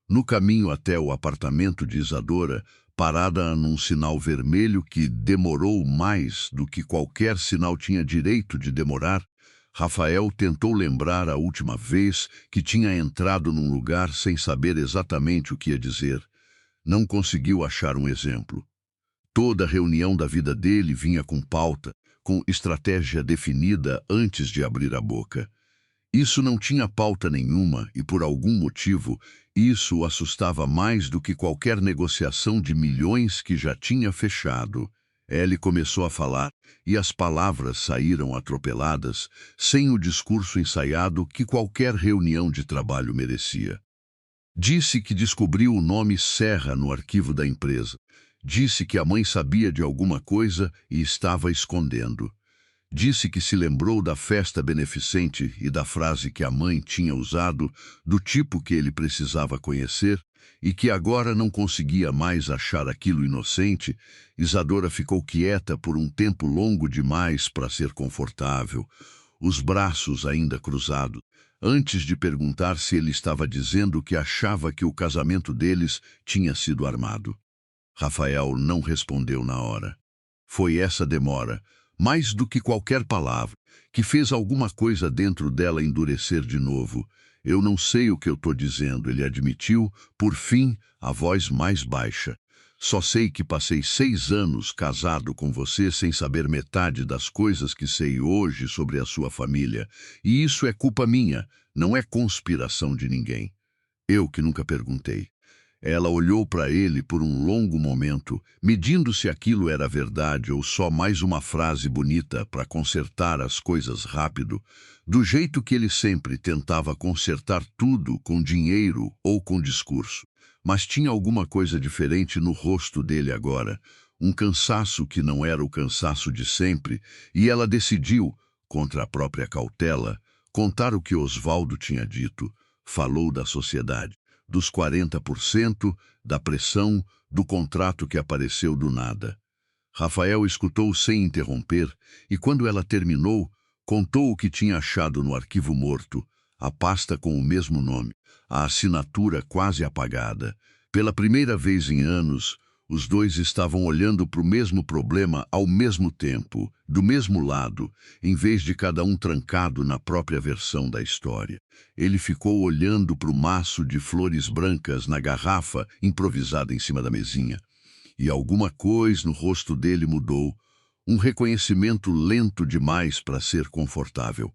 No caminho até o apartamento de Isadora, parada num sinal vermelho que demorou mais do que qualquer sinal tinha direito de demorar, Rafael tentou lembrar a última vez que tinha entrado num lugar sem saber exatamente o que ia dizer. Não conseguiu achar um exemplo. Toda reunião da vida dele vinha com pauta, com estratégia definida antes de abrir a boca. Isso não tinha pauta nenhuma e, por algum motivo, isso o assustava mais do que qualquer negociação de milhões que já tinha fechado. Ellie começou a falar e as palavras saíram atropeladas, sem o discurso ensaiado que qualquer reunião de trabalho merecia. Disse que descobriu o nome Serra no arquivo da empresa. Disse que a mãe sabia de alguma coisa e estava escondendo. Disse que se lembrou da festa beneficente e da frase que a mãe tinha usado, do tipo que ele precisava conhecer, e que agora não conseguia mais achar aquilo inocente. Isadora ficou quieta por um tempo longo demais para ser confortável, os braços ainda cruzados, antes de perguntar se ele estava dizendo que achava que o casamento deles tinha sido armado. Rafael não respondeu na hora. Foi essa demora, mais do que qualquer palavra, que fez alguma coisa dentro dela endurecer de novo. Eu não sei o que eu estou dizendo, ele admitiu, por fim, a voz mais baixa. Só sei que passei 6 anos casado com você sem saber metade das coisas que sei hoje sobre a sua família. E isso é culpa minha, não é conspiração de ninguém. Eu que nunca perguntei. Ela olhou para ele por um longo momento, medindo se aquilo era verdade ou só mais uma frase bonita para consertar as coisas rápido, do jeito que ele sempre tentava consertar tudo com dinheiro ou com discurso. Mas tinha alguma coisa diferente no rosto dele agora, um cansaço que não era o cansaço de sempre, e ela decidiu, contra a própria cautela, contar o que Osvaldo tinha dito. Falou da sociedade, dos 40%, da pressão, do contrato que apareceu do nada. Rafael escutou sem interromper, e quando ela terminou, contou o que tinha achado no arquivo morto, a pasta com o mesmo nome, a assinatura quase apagada. Pela primeira vez em anos, os dois estavam olhando para o mesmo problema ao mesmo tempo, do mesmo lado, em vez de cada um trancado na própria versão da história. Ele ficou olhando para o maço de flores brancas na garrafa improvisada em cima da mesinha. E alguma coisa no rosto dele mudou, um reconhecimento lento demais para ser confortável.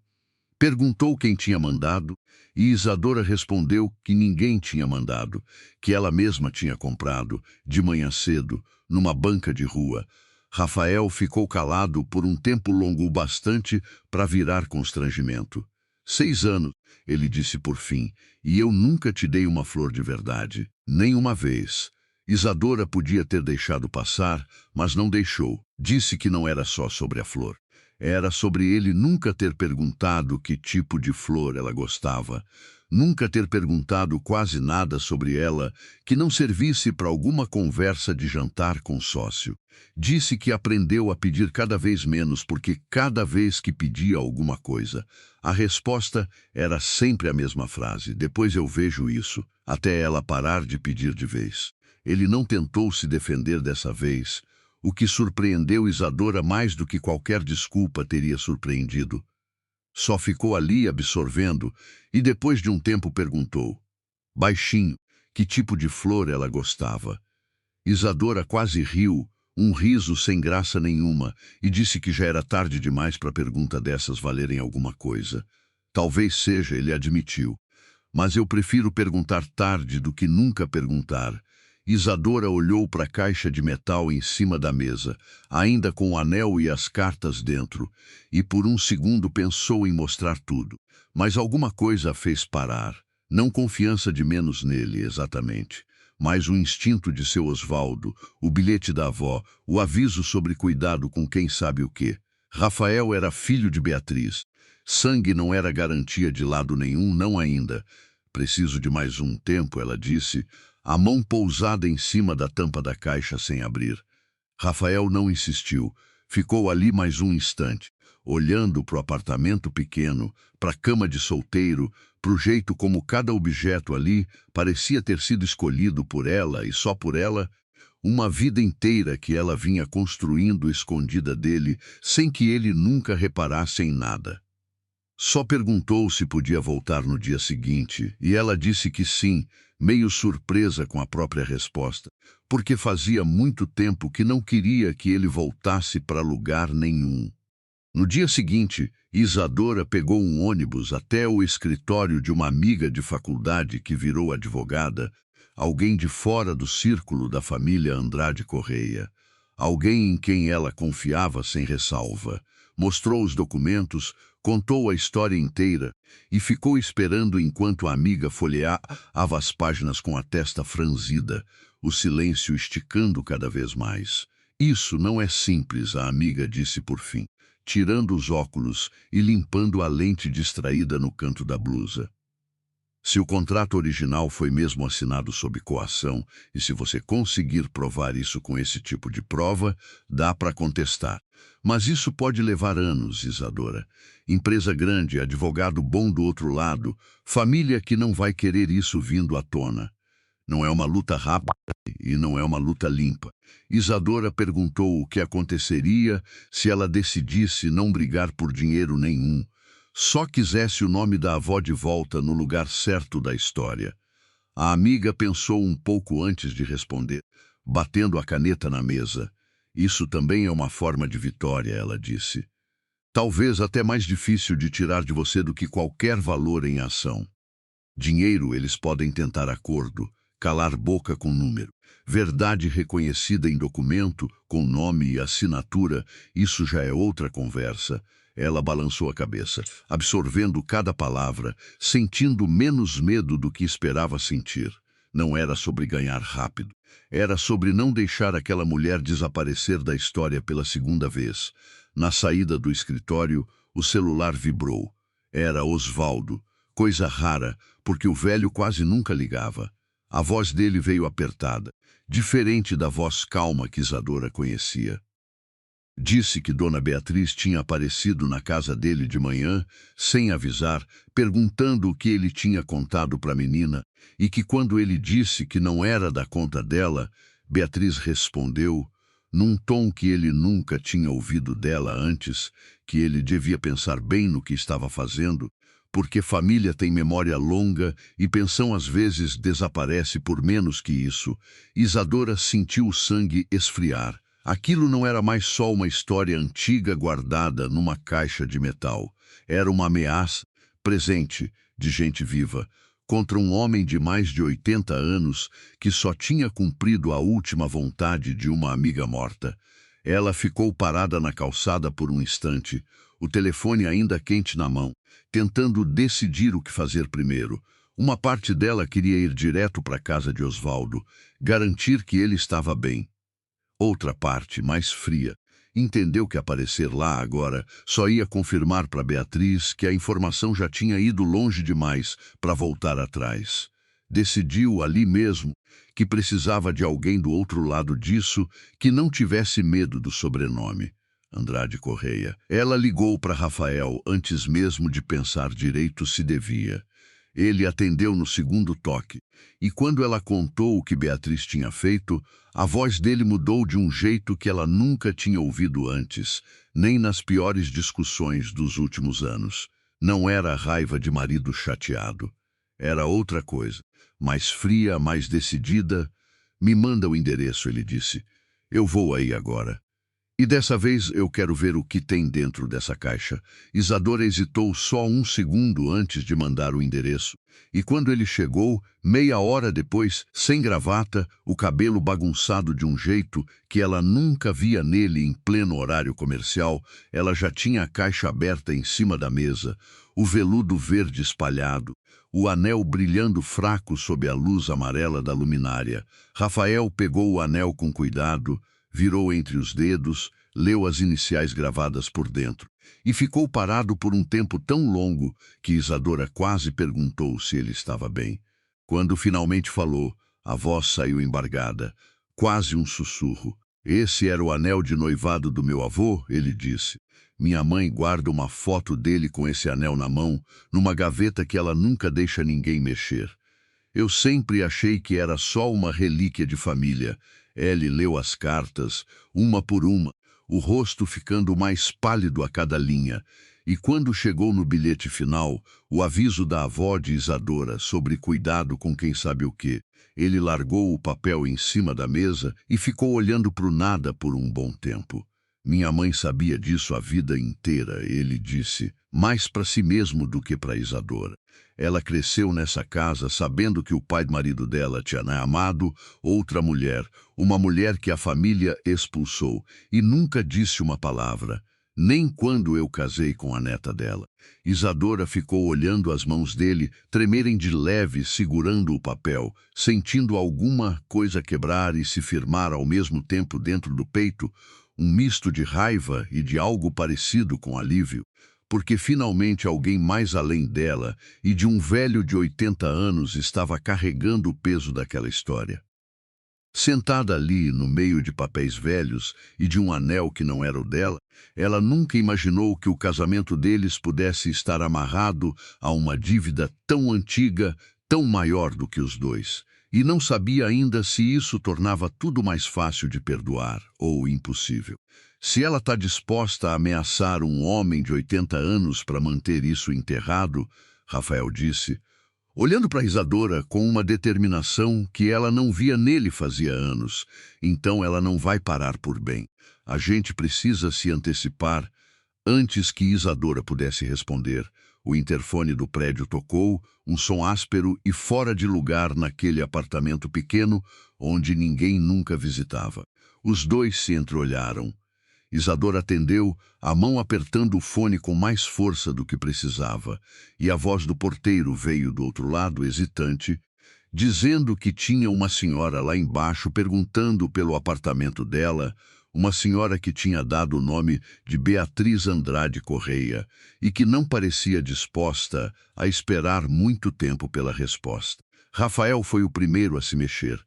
Perguntou quem tinha mandado, e Isadora respondeu que ninguém tinha mandado, que ela mesma tinha comprado, de manhã cedo, numa banca de rua. Rafael ficou calado por um tempo longo o bastante para virar constrangimento. 6 anos, ele disse por fim, e eu nunca te dei uma flor de verdade, nem uma vez. Isadora podia ter deixado passar, mas não deixou. Disse que não era só sobre a flor. Era sobre ele nunca ter perguntado que tipo de flor ela gostava, nunca ter perguntado quase nada sobre ela que não servisse para alguma conversa de jantar com sócio. Disse que aprendeu a pedir cada vez menos porque cada vez que pedia alguma coisa, a resposta era sempre a mesma frase: depois eu vejo isso, até ela parar de pedir de vez. Ele não tentou se defender dessa vez, o que surpreendeu Isadora mais do que qualquer desculpa teria surpreendido. Só ficou ali absorvendo e depois de um tempo perguntou, baixinho, que tipo de flor ela gostava. Isadora quase riu, um riso sem graça nenhuma, e disse que já era tarde demais para pergunta dessas valerem alguma coisa. Talvez seja, ele admitiu, mas eu prefiro perguntar tarde do que nunca perguntar. Isadora olhou para a caixa de metal em cima da mesa, ainda com o anel e as cartas dentro, e por um segundo pensou em mostrar tudo. Mas alguma coisa a fez parar. Não confiança de menos nele, exatamente, mas o instinto de seu Osvaldo, o bilhete da avó, o aviso sobre cuidado com quem sabe o quê. Rafael era filho de Beatriz. Sangue não era garantia de lado nenhum, não ainda. Preciso de mais um tempo, ela disse, a mão pousada em cima da tampa da caixa sem abrir. Rafael não insistiu. Ficou ali mais um instante, olhando para o apartamento pequeno, para a cama de solteiro, para o jeito como cada objeto ali parecia ter sido escolhido por ela e só por ela, uma vida inteira que ela vinha construindo escondida dele, sem que ele nunca reparasse em nada. Só perguntou se podia voltar no dia seguinte, e ela disse que sim, meio surpresa com a própria resposta, porque fazia muito tempo que não queria que ele voltasse para lugar nenhum. No dia seguinte, Isadora pegou um ônibus até o escritório de uma amiga de faculdade que virou advogada, alguém de fora do círculo da família Andrade Correia, alguém em quem ela confiava sem ressalva. Mostrou os documentos, contou a história inteira e ficou esperando enquanto a amiga folheava as páginas com a testa franzida, o silêncio esticando cada vez mais. Isso não é simples, a amiga disse por fim, tirando os óculos e limpando a lente distraída no canto da blusa. Se o contrato original foi mesmo assinado sob coação, e se você conseguir provar isso com esse tipo de prova, dá para contestar. Mas isso pode levar anos, Isadora. Empresa grande, advogado bom do outro lado, família que não vai querer isso vindo à tona. Não é uma luta rápida e não é uma luta limpa. Isadora perguntou o que aconteceria se ela decidisse não brigar por dinheiro nenhum, só quisesse o nome da avó de volta no lugar certo da história. A amiga pensou um pouco antes de responder, batendo a caneta na mesa. Isso também é uma forma de vitória, ela disse. Talvez até mais difícil de tirar de você do que qualquer valor em ação. Dinheiro eles podem tentar acordo, calar boca com número. Verdade reconhecida em documento, com nome e assinatura, isso já é outra conversa. Ela balançou a cabeça, absorvendo cada palavra, sentindo menos medo do que esperava sentir. Não era sobre ganhar rápido. Era sobre não deixar aquela mulher desaparecer da história pela segunda vez. Na saída do escritório, o celular vibrou. Era Osvaldo. Coisa rara, porque o velho quase nunca ligava. A voz dele veio apertada, diferente da voz calma que Isadora conhecia. Disse que Dona Beatriz tinha aparecido na casa dele de manhã, sem avisar, perguntando o que ele tinha contado para a menina, e que quando ele disse que não era da conta dela, Beatriz respondeu, num tom que ele nunca tinha ouvido dela antes, que ele devia pensar bem no que estava fazendo, porque família tem memória longa e pensão às vezes desaparece por menos que isso. Isadora sentiu o sangue esfriar. Aquilo não era mais só uma história antiga guardada numa caixa de metal. Era uma ameaça presente de gente viva contra um homem de mais de 80 anos que só tinha cumprido a última vontade de uma amiga morta. Ela ficou parada na calçada por um instante, o telefone ainda quente na mão, tentando decidir o que fazer primeiro. Uma parte dela queria ir direto para a casa de Osvaldo, garantir que ele estava bem. Outra parte, mais fria, entendeu que aparecer lá agora só ia confirmar para Beatriz que a informação já tinha ido longe demais para voltar atrás. Decidiu ali mesmo que precisava de alguém do outro lado disso que não tivesse medo do sobrenome. Andrade Correia. Ela ligou para Rafael antes mesmo de pensar direito se devia. Ele atendeu no segundo toque, e quando ela contou o que Beatriz tinha feito, a voz dele mudou de um jeito que ela nunca tinha ouvido antes, nem nas piores discussões dos últimos anos. Não era a raiva de marido chateado. Era outra coisa, mais fria, mais decidida. Me manda o endereço, ele disse. Eu vou aí agora. E dessa vez eu quero ver o que tem dentro dessa caixa. Isadora hesitou só um segundo antes de mandar o endereço. E quando ele chegou, meia hora depois, sem gravata, o cabelo bagunçado de um jeito que ela nunca via nele em pleno horário comercial, ela já tinha a caixa aberta em cima da mesa, o veludo verde espalhado, o anel brilhando fraco sob a luz amarela da luminária. Rafael pegou o anel com cuidado, virou entre os dedos, leu as iniciais gravadas por dentro e ficou parado por um tempo tão longo que Isadora quase perguntou se ele estava bem. Quando finalmente falou, a voz saiu embargada, quase um sussurro. Esse era o anel de noivado do meu avô, ele disse. Minha mãe guarda uma foto dele com esse anel na mão, numa gaveta que ela nunca deixa ninguém mexer. Eu sempre achei que era só uma relíquia de família. Ellie leu as cartas, uma por uma, o rosto ficando mais pálido a cada linha, e quando chegou no bilhete final, o aviso da avó de Isadora sobre cuidado com quem sabe o quê, ele largou o papel em cima da mesa e ficou olhando para o nada por um bom tempo. Minha mãe sabia disso a vida inteira, ele disse, mais para si mesmo do que para Isadora. Ela cresceu nessa casa sabendo que o pai do marido dela tinha amado outra mulher, uma mulher que a família expulsou, e nunca disse uma palavra, nem quando eu casei com a neta dela. Isadora ficou olhando as mãos dele tremerem de leve, segurando o papel, sentindo alguma coisa quebrar e se firmar ao mesmo tempo dentro do peito, um misto de raiva e de algo parecido com alívio, porque finalmente alguém mais além dela e de um velho de 80 anos estava carregando o peso daquela história. Sentada ali, no meio de papéis velhos e de um anel que não era o dela, ela nunca imaginou que o casamento deles pudesse estar amarrado a uma dívida tão antiga, tão maior do que os dois. E não sabia ainda se isso tornava tudo mais fácil de perdoar ou impossível. Se ela está disposta a ameaçar um homem de 80 anos para manter isso enterrado, Rafael disse, olhando para Isadora com uma determinação que ela não via nele fazia anos, então ela não vai parar por bem. A gente precisa se antecipar. Antes que Isadora pudesse responder, o interfone do prédio tocou, um som áspero e fora de lugar naquele apartamento pequeno onde ninguém nunca visitava. Os dois se entreolharam. Isadora atendeu, a mão apertando o fone com mais força do que precisava, e a voz do porteiro veio do outro lado, hesitante, dizendo que tinha uma senhora lá embaixo perguntando pelo apartamento dela, uma senhora que tinha dado o nome de Beatriz Andrade Correia e que não parecia disposta a esperar muito tempo pela resposta. Rafael foi o primeiro a se mexer.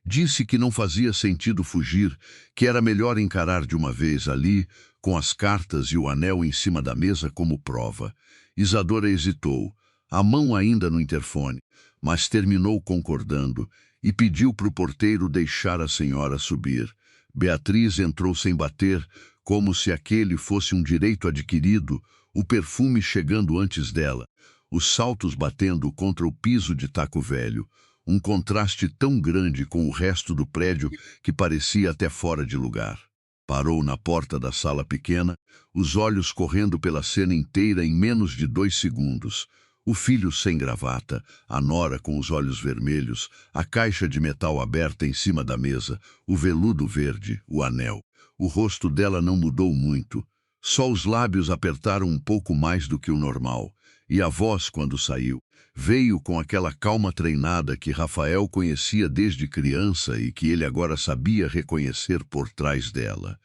Disse que não fazia sentido fugir, que era melhor encarar de uma vez ali, com as cartas e o anel em cima da mesa como prova. Isadora hesitou, a mão ainda no interfone, mas terminou concordando e pediu para o porteiro deixar a senhora subir. Beatriz entrou sem bater, como se aquele fosse um direito adquirido, o perfume chegando antes dela, os saltos batendo contra o piso de taco velho, um contraste tão grande com o resto do prédio que parecia até fora de lugar. Parou na porta da sala pequena, os olhos correndo pela cena inteira em menos de 2 segundos. O filho sem gravata, a nora com os olhos vermelhos, a caixa de metal aberta em cima da mesa, o veludo verde, o anel. O rosto dela não mudou muito, só os lábios apertaram um pouco mais do que o normal. E a voz, quando saiu, veio com aquela calma treinada que Rafael conhecia desde criança e que ele agora sabia reconhecer por trás dela.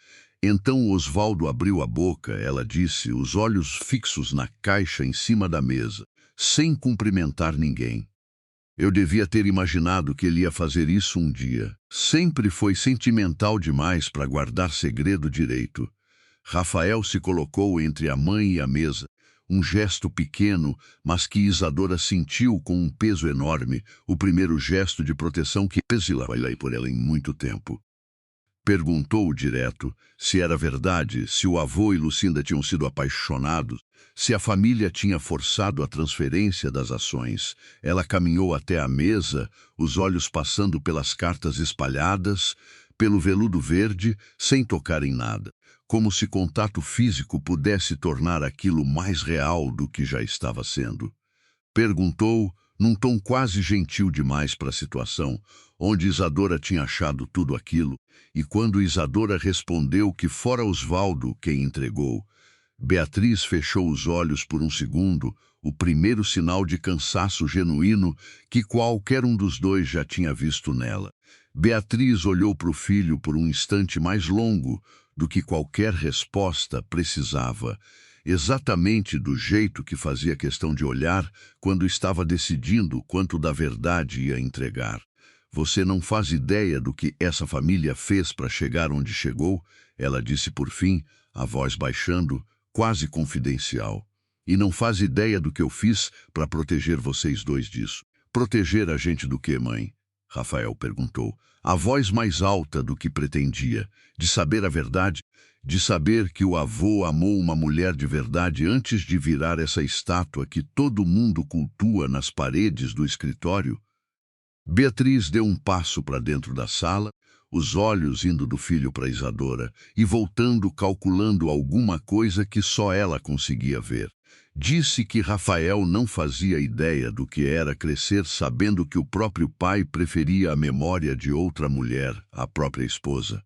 Então Osvaldo abriu a boca, ela disse, os olhos fixos na caixa em cima da mesa, sem cumprimentar ninguém. Eu devia ter imaginado que ele ia fazer isso um dia. Sempre foi sentimental demais para guardar segredo direito. Rafael se colocou entre a mãe e a mesa, um gesto pequeno, mas que Isadora sentiu com um peso enorme, o primeiro gesto de proteção que exilava por ela em muito tempo. Perguntou direto se era verdade, se o avô e Lucinda tinham sido apaixonados, se a família tinha forçado a transferência das ações. Ela caminhou até a mesa, os olhos passando pelas cartas espalhadas, pelo veludo verde, sem tocar em nada, como se contato físico pudesse tornar aquilo mais real do que já estava sendo. Perguntou, num tom quase gentil demais para a situação, onde Isadora tinha achado tudo aquilo, e quando Isadora respondeu que fora Osvaldo quem entregou, Beatriz fechou os olhos por um segundo, o primeiro sinal de cansaço genuíno que qualquer um dos dois já tinha visto nela. Beatriz olhou para o filho por um instante mais longo do que qualquer resposta precisava, exatamente do jeito que fazia questão de olhar quando estava decidindo quanto da verdade ia entregar. Você não faz ideia do que essa família fez para chegar onde chegou, ela disse por fim, a voz baixando, quase confidencial. E não faz ideia do que eu fiz para proteger vocês dois disso. Proteger a gente do quê, mãe? Rafael perguntou, a voz mais alta do que pretendia, de saber a verdade, de saber que o avô amou uma mulher de verdade antes de virar essa estátua que todo mundo cultua nas paredes do escritório. Beatriz deu um passo para dentro da sala, os olhos indo do filho para Isadora e voltando calculando alguma coisa que só ela conseguia ver. Disse que Rafael não fazia ideia do que era crescer sabendo que o próprio pai preferia a memória de outra mulher, a própria esposa.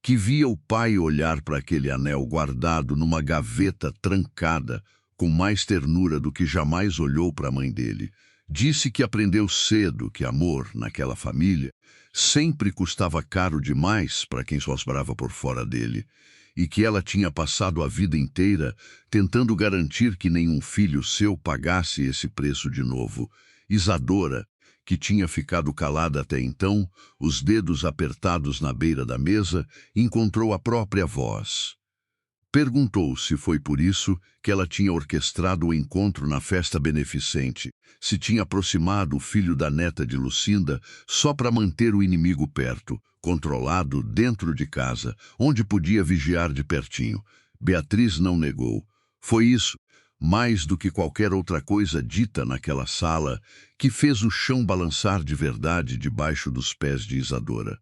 Que via o pai olhar para aquele anel guardado numa gaveta trancada, com mais ternura do que jamais olhou para a mãe dele. Disse que aprendeu cedo que amor, naquela família, sempre custava caro demais para quem só esperava por fora dele, e que ela tinha passado a vida inteira tentando garantir que nenhum filho seu pagasse esse preço de novo. Isadora, que tinha ficado calada até então, os dedos apertados na beira da mesa, encontrou a própria voz. Perguntou se foi por isso que ela tinha orquestrado o encontro na festa beneficente, se tinha aproximado o filho da neta de Lucinda só para manter o inimigo perto, controlado dentro de casa, onde podia vigiar de pertinho. Beatriz não negou. Foi isso, mais do que qualquer outra coisa dita naquela sala, que fez o chão balançar de verdade debaixo dos pés de Isadora.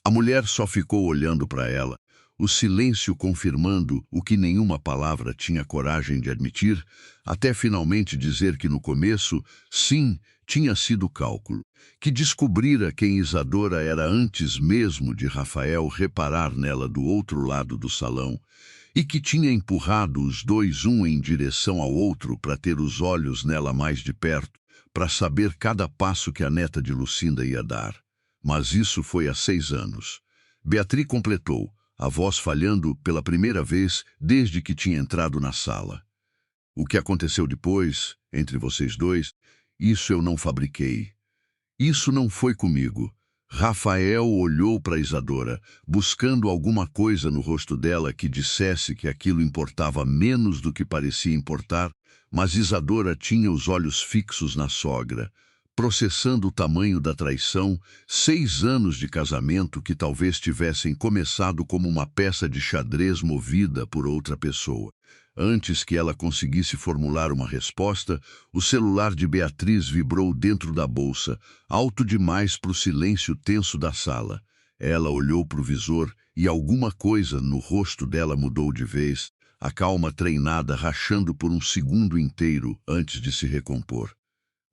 A mulher só ficou olhando para ela, o silêncio confirmando o que nenhuma palavra tinha coragem de admitir, até finalmente dizer que no começo, sim, tinha sido cálculo, que descobrira quem Isadora era antes mesmo de Rafael reparar nela do outro lado do salão, e que tinha empurrado os dois um em direção ao outro para ter os olhos nela mais de perto, para saber cada passo que a neta de Lucinda ia dar. Mas isso foi há 6 anos. Beatriz completou, a voz falhando pela primeira vez desde que tinha entrado na sala. O que aconteceu depois, entre vocês dois, isso eu não fabriquei. Isso não foi comigo. Rafael olhou para Isadora, buscando alguma coisa no rosto dela que dissesse que aquilo importava menos do que parecia importar, mas Isadora tinha os olhos fixos na sogra, processando o tamanho da traição, 6 anos de casamento que talvez tivessem começado como uma peça de xadrez movida por outra pessoa. Antes que ela conseguisse formular uma resposta, o celular de Beatriz vibrou dentro da bolsa, alto demais para o silêncio tenso da sala. Ela olhou para o visor e alguma coisa no rosto dela mudou de vez, a calma treinada rachando por um segundo inteiro antes de se recompor.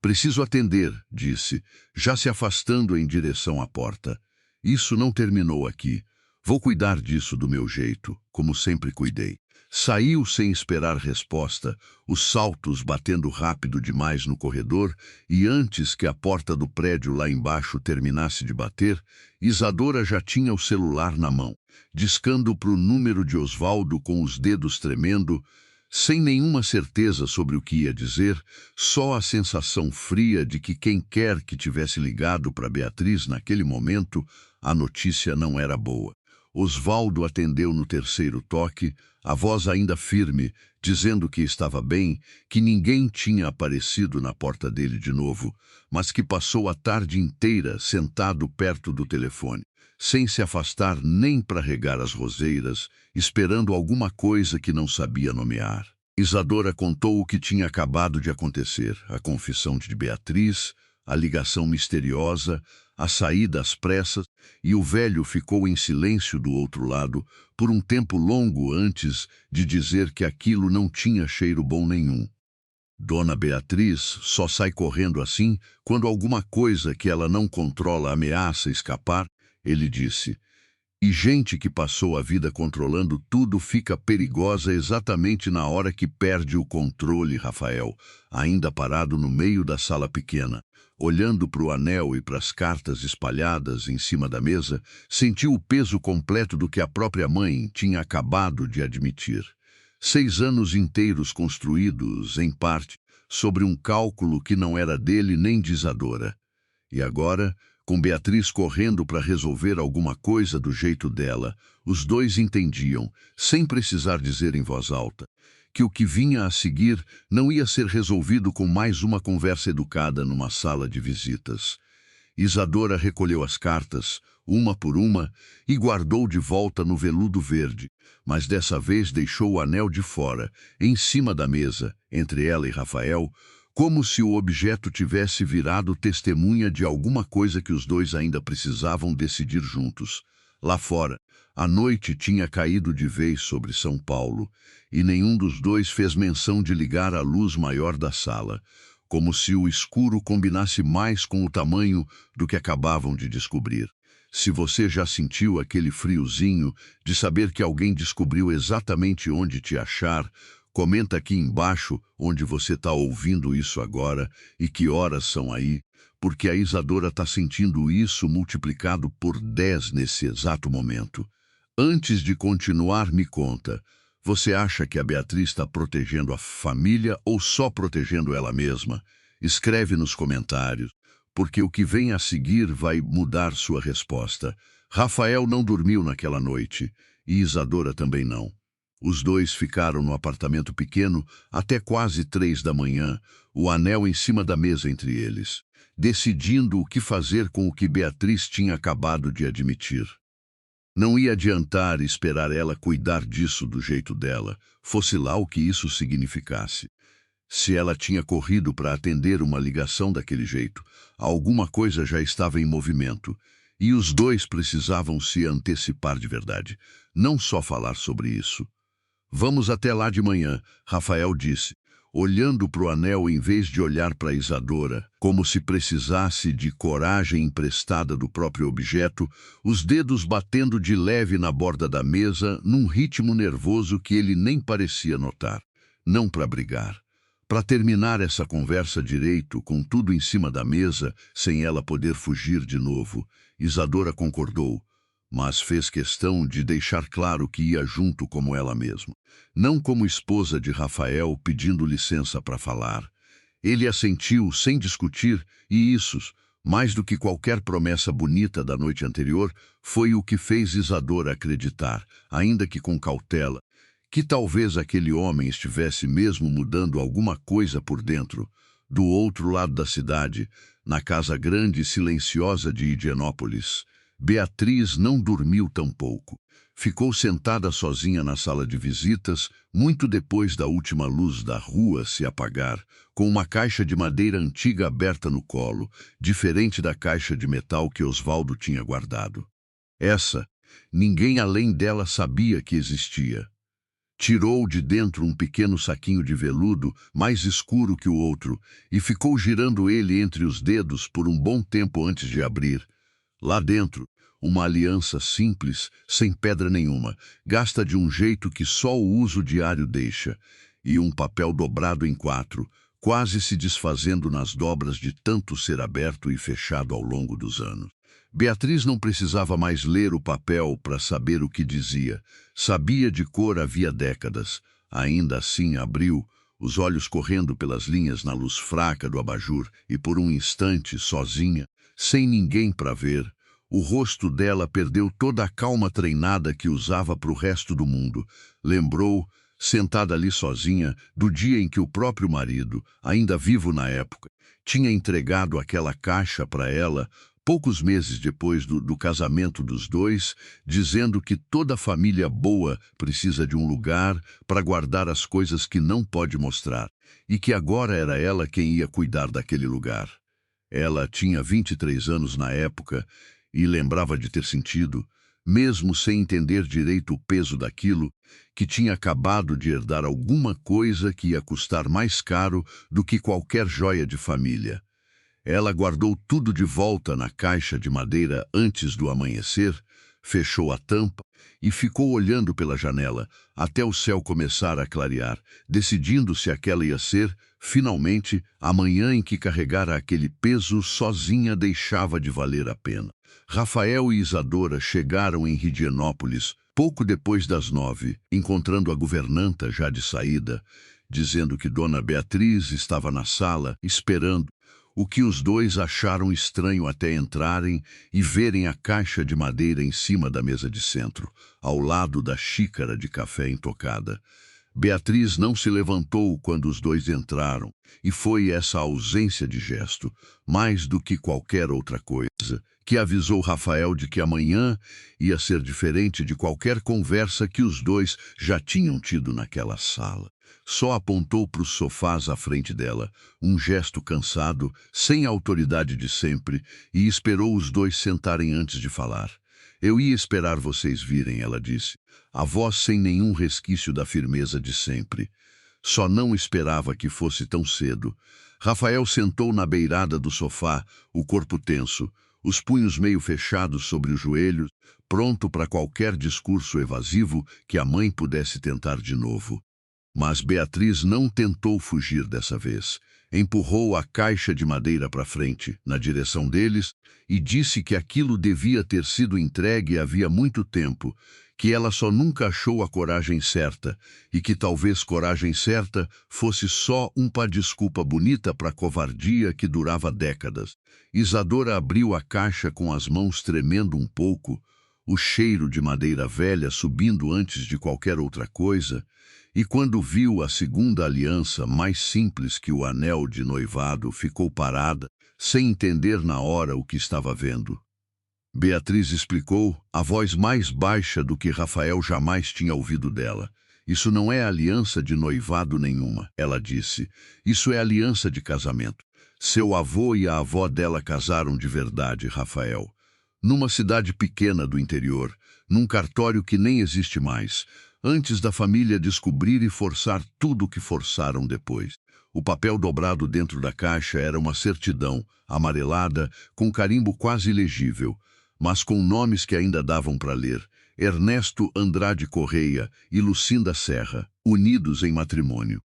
Preciso atender, disse, já se afastando em direção à porta. Isso não terminou aqui. Vou cuidar disso do meu jeito, como sempre cuidei. Saiu sem esperar resposta, os saltos batendo rápido demais no corredor, e antes que a porta do prédio lá embaixo terminasse de bater, Isadora já tinha o celular na mão, discando para o número de Osvaldo com os dedos tremendo, sem nenhuma certeza sobre o que ia dizer, só a sensação fria de que quem quer que tivesse ligado para Beatriz naquele momento, a notícia não era boa. Osvaldo atendeu no terceiro toque, a voz ainda firme, dizendo que estava bem, que ninguém tinha aparecido na porta dele de novo, mas que passou a tarde inteira sentado perto do telefone, sem se afastar nem para regar as roseiras, esperando alguma coisa que não sabia nomear. Isadora contou o que tinha acabado de acontecer, a confissão de Beatriz, a ligação misteriosa, a saída às pressas, e o velho ficou em silêncio do outro lado por um tempo longo antes de dizer que aquilo não tinha cheiro bom nenhum. Dona Beatriz só sai correndo assim quando alguma coisa que ela não controla ameaça escapar, ele disse. E gente que passou a vida controlando tudo fica perigosa exatamente na hora que perde o controle, Rafael, ainda parado no meio da sala pequena. Olhando para o anel e para as cartas espalhadas em cima da mesa, sentiu o peso completo do que a própria mãe tinha acabado de admitir. 6 anos inteiros construídos, em parte, sobre um cálculo que não era dele nem de Isadora. E agora, com Beatriz correndo para resolver alguma coisa do jeito dela, os dois entendiam, sem precisar dizer em voz alta, que o que vinha a seguir não ia ser resolvido com mais uma conversa educada numa sala de visitas. Isadora recolheu as cartas, uma por uma, e guardou de volta no veludo verde, mas dessa vez deixou o anel de fora, em cima da mesa, entre ela e Rafael, como se o objeto tivesse virado testemunha de alguma coisa que os dois ainda precisavam decidir juntos. Lá fora, a noite tinha caído de vez sobre São Paulo, e nenhum dos dois fez menção de ligar a luz maior da sala, como se o escuro combinasse mais com o tamanho do que acabavam de descobrir. Se você já sentiu aquele friozinho de saber que alguém descobriu exatamente onde te achar, comenta aqui embaixo onde você está ouvindo isso agora e que horas são aí, porque a Isadora está sentindo isso multiplicado por 10 nesse exato momento. Antes de continuar, me conta, você acha que a Beatriz está protegendo a família ou só protegendo ela mesma? Escreve nos comentários, porque o que vem a seguir vai mudar sua resposta. Rafael não dormiu naquela noite, e Isadora também não. Os dois ficaram no apartamento pequeno até quase 3 da manhã, o anel em cima da mesa entre eles, decidindo o que fazer com o que Beatriz tinha acabado de admitir. Não ia adiantar esperar ela cuidar disso do jeito dela, fosse lá o que isso significasse. Se ela tinha corrido para atender uma ligação daquele jeito, alguma coisa já estava em movimento, e os dois precisavam se antecipar de verdade, não só falar sobre isso. Vamos até lá de manhã, Rafael disse, olhando para o anel em vez de olhar para Isadora, como se precisasse de coragem emprestada do próprio objeto, os dedos batendo de leve na borda da mesa num ritmo nervoso que ele nem parecia notar. Não para brigar. Para terminar essa conversa direito, com tudo em cima da mesa, sem ela poder fugir de novo, Isadora concordou, mas fez questão de deixar claro que ia junto como ela mesma, não como esposa de Rafael pedindo licença para falar. Ele assentiu sem discutir, e isso, Mais do que qualquer promessa bonita da noite anterior, foi o que fez Isadora acreditar, ainda que com cautela, que talvez aquele homem estivesse mesmo mudando alguma coisa por dentro. Do outro lado da cidade, na casa grande e silenciosa de Higienópolis, Beatriz não dormiu tampouco. Ficou sentada sozinha na sala de visitas, muito depois da última luz da rua se apagar, com uma caixa de madeira antiga aberta no colo, diferente da caixa de metal que Osvaldo tinha guardado. Essa, ninguém além dela sabia que existia. Tirou de dentro um pequeno saquinho de veludo, mais escuro que o outro, e ficou girando ele entre os dedos por um bom tempo antes de abrir. Lá dentro, uma aliança simples, sem pedra nenhuma, gasta de um jeito que só o uso diário deixa, e um papel dobrado em 4, quase se desfazendo nas dobras de tanto ser aberto e fechado ao longo dos anos. Beatriz não precisava mais ler o papel para saber o que dizia. Sabia de cor havia décadas. Ainda assim abriu, os olhos correndo pelas linhas na luz fraca do abajur, e por um instante, sozinha, sem ninguém para ver, o rosto dela perdeu toda a calma treinada que usava para o resto do mundo. Lembrou, sentada ali sozinha, do dia em que o próprio marido, ainda vivo na época, tinha entregado aquela caixa para ela, poucos meses depois do casamento dos dois, dizendo que toda família boa precisa de um lugar para guardar as coisas que não pode mostrar, e que agora era ela quem ia cuidar daquele lugar. Ela tinha 23 anos na época e lembrava de ter sentido, mesmo sem entender direito o peso daquilo, que tinha acabado de herdar alguma coisa que ia custar mais caro do que qualquer joia de família. Ela guardou tudo de volta na caixa de madeira antes do amanhecer, fechou a tampa e ficou olhando pela janela até o céu começar a clarear, decidindo se aquela ia ser, finalmente, a manhã em que carregar aquele peso sozinha deixava de valer a pena. Rafael e Isadora chegaram em Higienópolis pouco depois das 9, encontrando a governanta já de saída, dizendo que Dona Beatriz estava na sala, esperando, o que os dois acharam estranho até entrarem e verem a caixa de madeira em cima da mesa de centro, ao lado da xícara de café intocada. Beatriz não se levantou quando os dois entraram, e foi essa ausência de gesto, mais do que qualquer outra coisa, que avisou Rafael de que amanhã ia ser diferente de qualquer conversa que os dois já tinham tido naquela sala. Só apontou para os sofás à frente dela, um gesto cansado, sem a autoridade de sempre, e esperou os dois sentarem antes de falar. Eu ia esperar vocês virem, ela disse, a voz sem nenhum resquício da firmeza de sempre. Só não esperava que fosse tão cedo. Rafael sentou na beirada do sofá, o corpo tenso, os punhos meio fechados sobre os joelhos, pronto para qualquer discurso evasivo que a mãe pudesse tentar de novo. Mas Beatriz não tentou fugir dessa vez. Empurrou a caixa de madeira para frente, na direção deles, e disse que aquilo devia ter sido entregue havia muito tempo, que ela só nunca achou a coragem certa, e que talvez coragem certa fosse só uma desculpa bonita para a covardia que durava décadas. Isadora abriu a caixa com as mãos tremendo um pouco, o cheiro de madeira velha subindo antes de qualquer outra coisa, e quando viu a segunda aliança, mais simples que o anel de noivado, ficou parada, sem entender na hora o que estava vendo. Beatriz explicou, a voz mais baixa do que Rafael jamais tinha ouvido dela. Isso não é aliança de noivado nenhuma, ela disse. Isso é aliança de casamento. Seu avô e a avó dela casaram de verdade, Rafael. Numa cidade pequena do interior, num cartório que nem existe mais, antes da família descobrir e forçar tudo o que forçaram depois. O papel dobrado dentro da caixa era uma certidão, amarelada, com carimbo quase legível, mas com nomes que ainda davam para ler. Ernesto Andrade Correia e Lucinda Serra, unidos em matrimônio.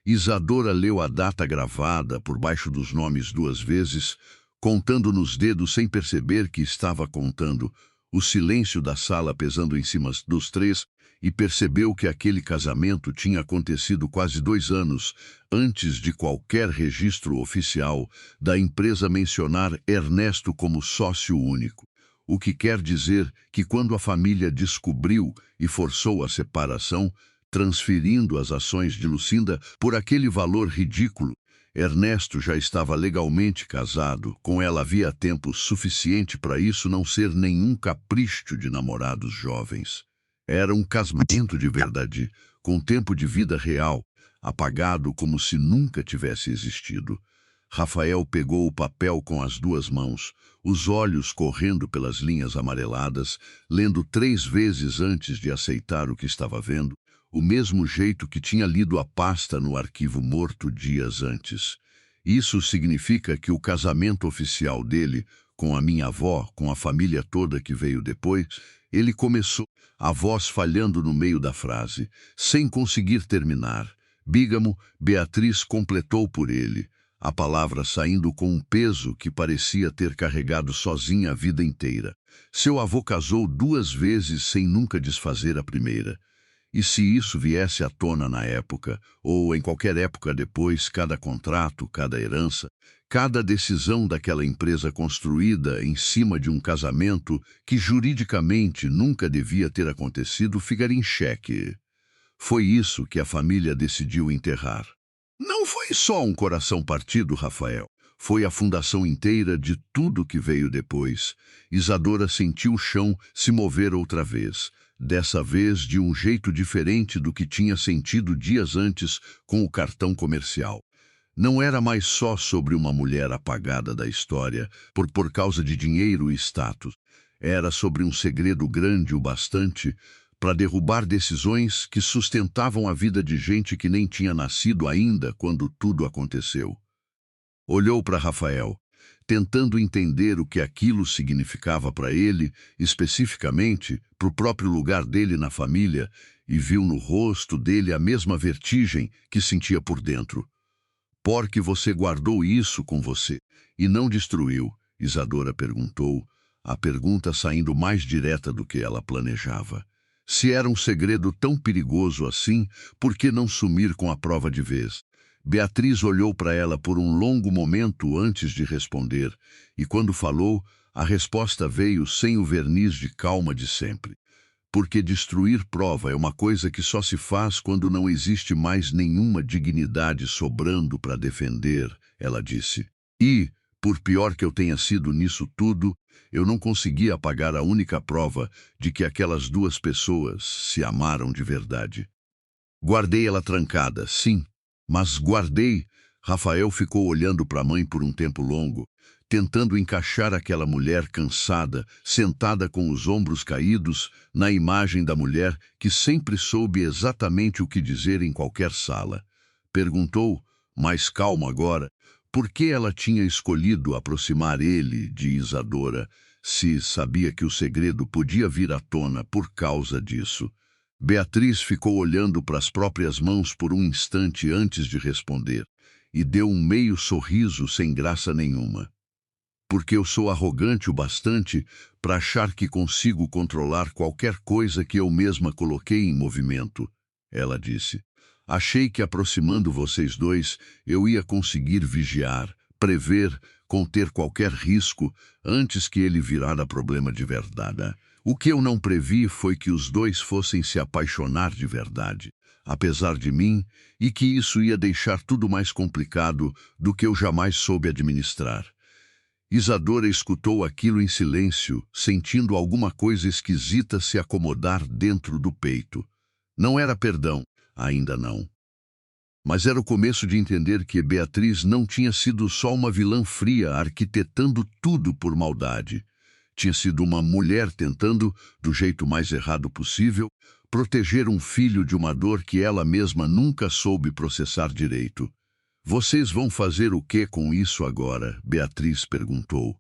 Isadora leu a data gravada por baixo dos nomes 2 vezes, contando nos dedos sem perceber que estava contando. o silêncio da sala pesando em cima dos três, e percebeu que aquele casamento tinha acontecido quase 2 anos antes de qualquer registro oficial da empresa mencionar Ernesto como sócio único. O que quer dizer que quando a família descobriu e forçou a separação, transferindo as ações de Lucinda por aquele valor ridículo, Ernesto já estava legalmente casado, com ela havia tempo suficiente para isso não ser nenhum capricho de namorados jovens. Era um casamento de verdade, com tempo de vida real, apagado como se nunca tivesse existido. Rafael pegou o papel com as 2 mãos, os olhos correndo pelas linhas amareladas, lendo 3 vezes antes de aceitar o que estava vendo, o mesmo jeito que tinha lido a pasta no arquivo morto dias antes. Isso significa que o casamento oficial dele, com a minha avó, com a família toda que veio depois, ele começou, a voz falhando no meio da frase, sem conseguir terminar. Bígamo, Beatriz completou por ele, a palavra saindo com um peso que parecia ter carregado sozinha a vida inteira. Seu avô casou 2 vezes sem nunca desfazer a primeira. E se isso viesse à tona na época, ou em qualquer época depois, cada contrato, cada herança, cada decisão daquela empresa construída em cima de um casamento que juridicamente nunca devia ter acontecido ficaria em xeque. Foi isso que a família decidiu enterrar. Não foi só um coração partido, Rafael. Foi a fundação inteira de tudo que veio depois. Isadora sentiu o chão se mover outra vez. Dessa vez de um jeito diferente do que tinha sentido dias antes com o cartão comercial. Não era mais só sobre uma mulher apagada da história por causa de dinheiro e status. Era sobre um segredo grande o bastante para derrubar decisões que sustentavam a vida de gente que nem tinha nascido ainda quando tudo aconteceu. Olhou para Rafael, tentando entender o que aquilo significava para ele, especificamente para o próprio lugar dele na família, e viu no rosto dele a mesma vertigem que sentia por dentro. Por que você guardou isso com você e não destruiu? Isadora perguntou, a pergunta saindo mais direta do que ela planejava. Se era um segredo tão perigoso assim, por que não sumir com a prova de vez? Beatriz olhou para ela por um longo momento antes de responder, e quando falou, a resposta veio sem o verniz de calma de sempre. Porque destruir prova é uma coisa que só se faz quando não existe mais nenhuma dignidade sobrando para defender, ela disse. E, por pior que eu tenha sido nisso tudo, eu não consegui apagar a única prova de que aquelas 2 pessoas se amaram de verdade. Guardei ela trancada, sim. Mas guardei. Rafael ficou olhando para a mãe por um tempo longo, tentando encaixar aquela mulher cansada, sentada com os ombros caídos, na imagem da mulher que sempre soube exatamente o que dizer em qualquer sala. Perguntou, mais calmo agora, por que ela tinha escolhido aproximar ele de Isadora, se sabia que o segredo podia vir à tona por causa disso. Beatriz ficou olhando para as próprias mãos por um instante antes de responder, e deu um meio sorriso sem graça nenhuma. Porque eu sou arrogante o bastante para achar que consigo controlar qualquer coisa que eu mesma coloquei em movimento, ela disse. Achei que aproximando vocês 2, eu ia conseguir vigiar, prever, conter qualquer risco antes que ele virara problema de verdade. O que eu não previ foi que os 2 fossem se apaixonar de verdade, apesar de mim, e que isso ia deixar tudo mais complicado do que eu jamais soube administrar. Isadora escutou aquilo em silêncio, sentindo alguma coisa esquisita se acomodar dentro do peito. Não era perdão, ainda não. Mas era o começo de entender que Beatriz não tinha sido só uma vilã fria arquitetando tudo por maldade. Tinha sido uma mulher tentando, do jeito mais errado possível, proteger um filho de uma dor que ela mesma nunca soube processar direito. Vocês vão fazer o que com isso agora? Beatriz perguntou,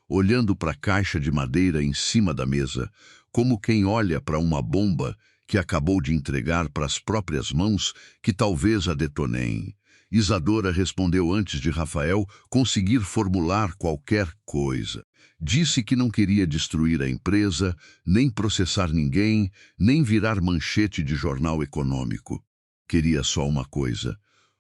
olhando para a caixa de madeira em cima da mesa, como quem olha para uma bomba que acabou de entregar para as próprias mãos que talvez a detonem. Isadora respondeu antes de Rafael conseguir formular qualquer coisa. Disse que não queria destruir a empresa, nem processar ninguém, nem virar manchete de jornal econômico. Queria só uma coisa: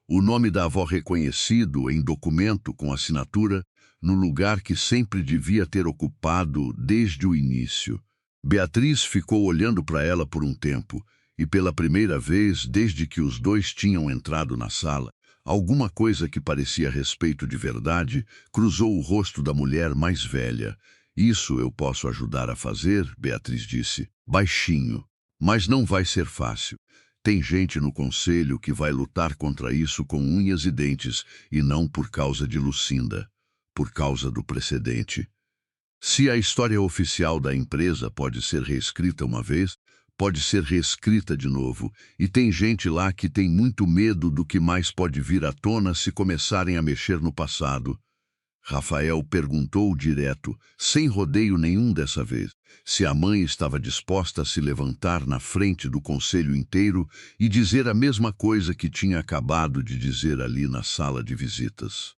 o nome da avó reconhecido em documento com assinatura no lugar que sempre devia ter ocupado desde o início. Beatriz ficou olhando para ela por um tempo, e pela primeira vez desde que os dois tinham entrado na sala, alguma coisa que parecia respeito de verdade cruzou o rosto da mulher mais velha. Isso eu posso ajudar a fazer, Beatriz disse, baixinho. Mas não vai ser fácil. Tem gente no conselho que vai lutar contra isso com unhas e dentes, e não por causa de Lucinda, por causa do precedente. Se a história oficial da empresa pode ser reescrita uma vez, pode ser reescrita de novo, e tem gente lá que tem muito medo do que mais pode vir à tona se começarem a mexer no passado. Rafael perguntou direto, sem rodeio nenhum dessa vez, se a mãe estava disposta a se levantar na frente do conselho inteiro e dizer a mesma coisa que tinha acabado de dizer ali na sala de visitas.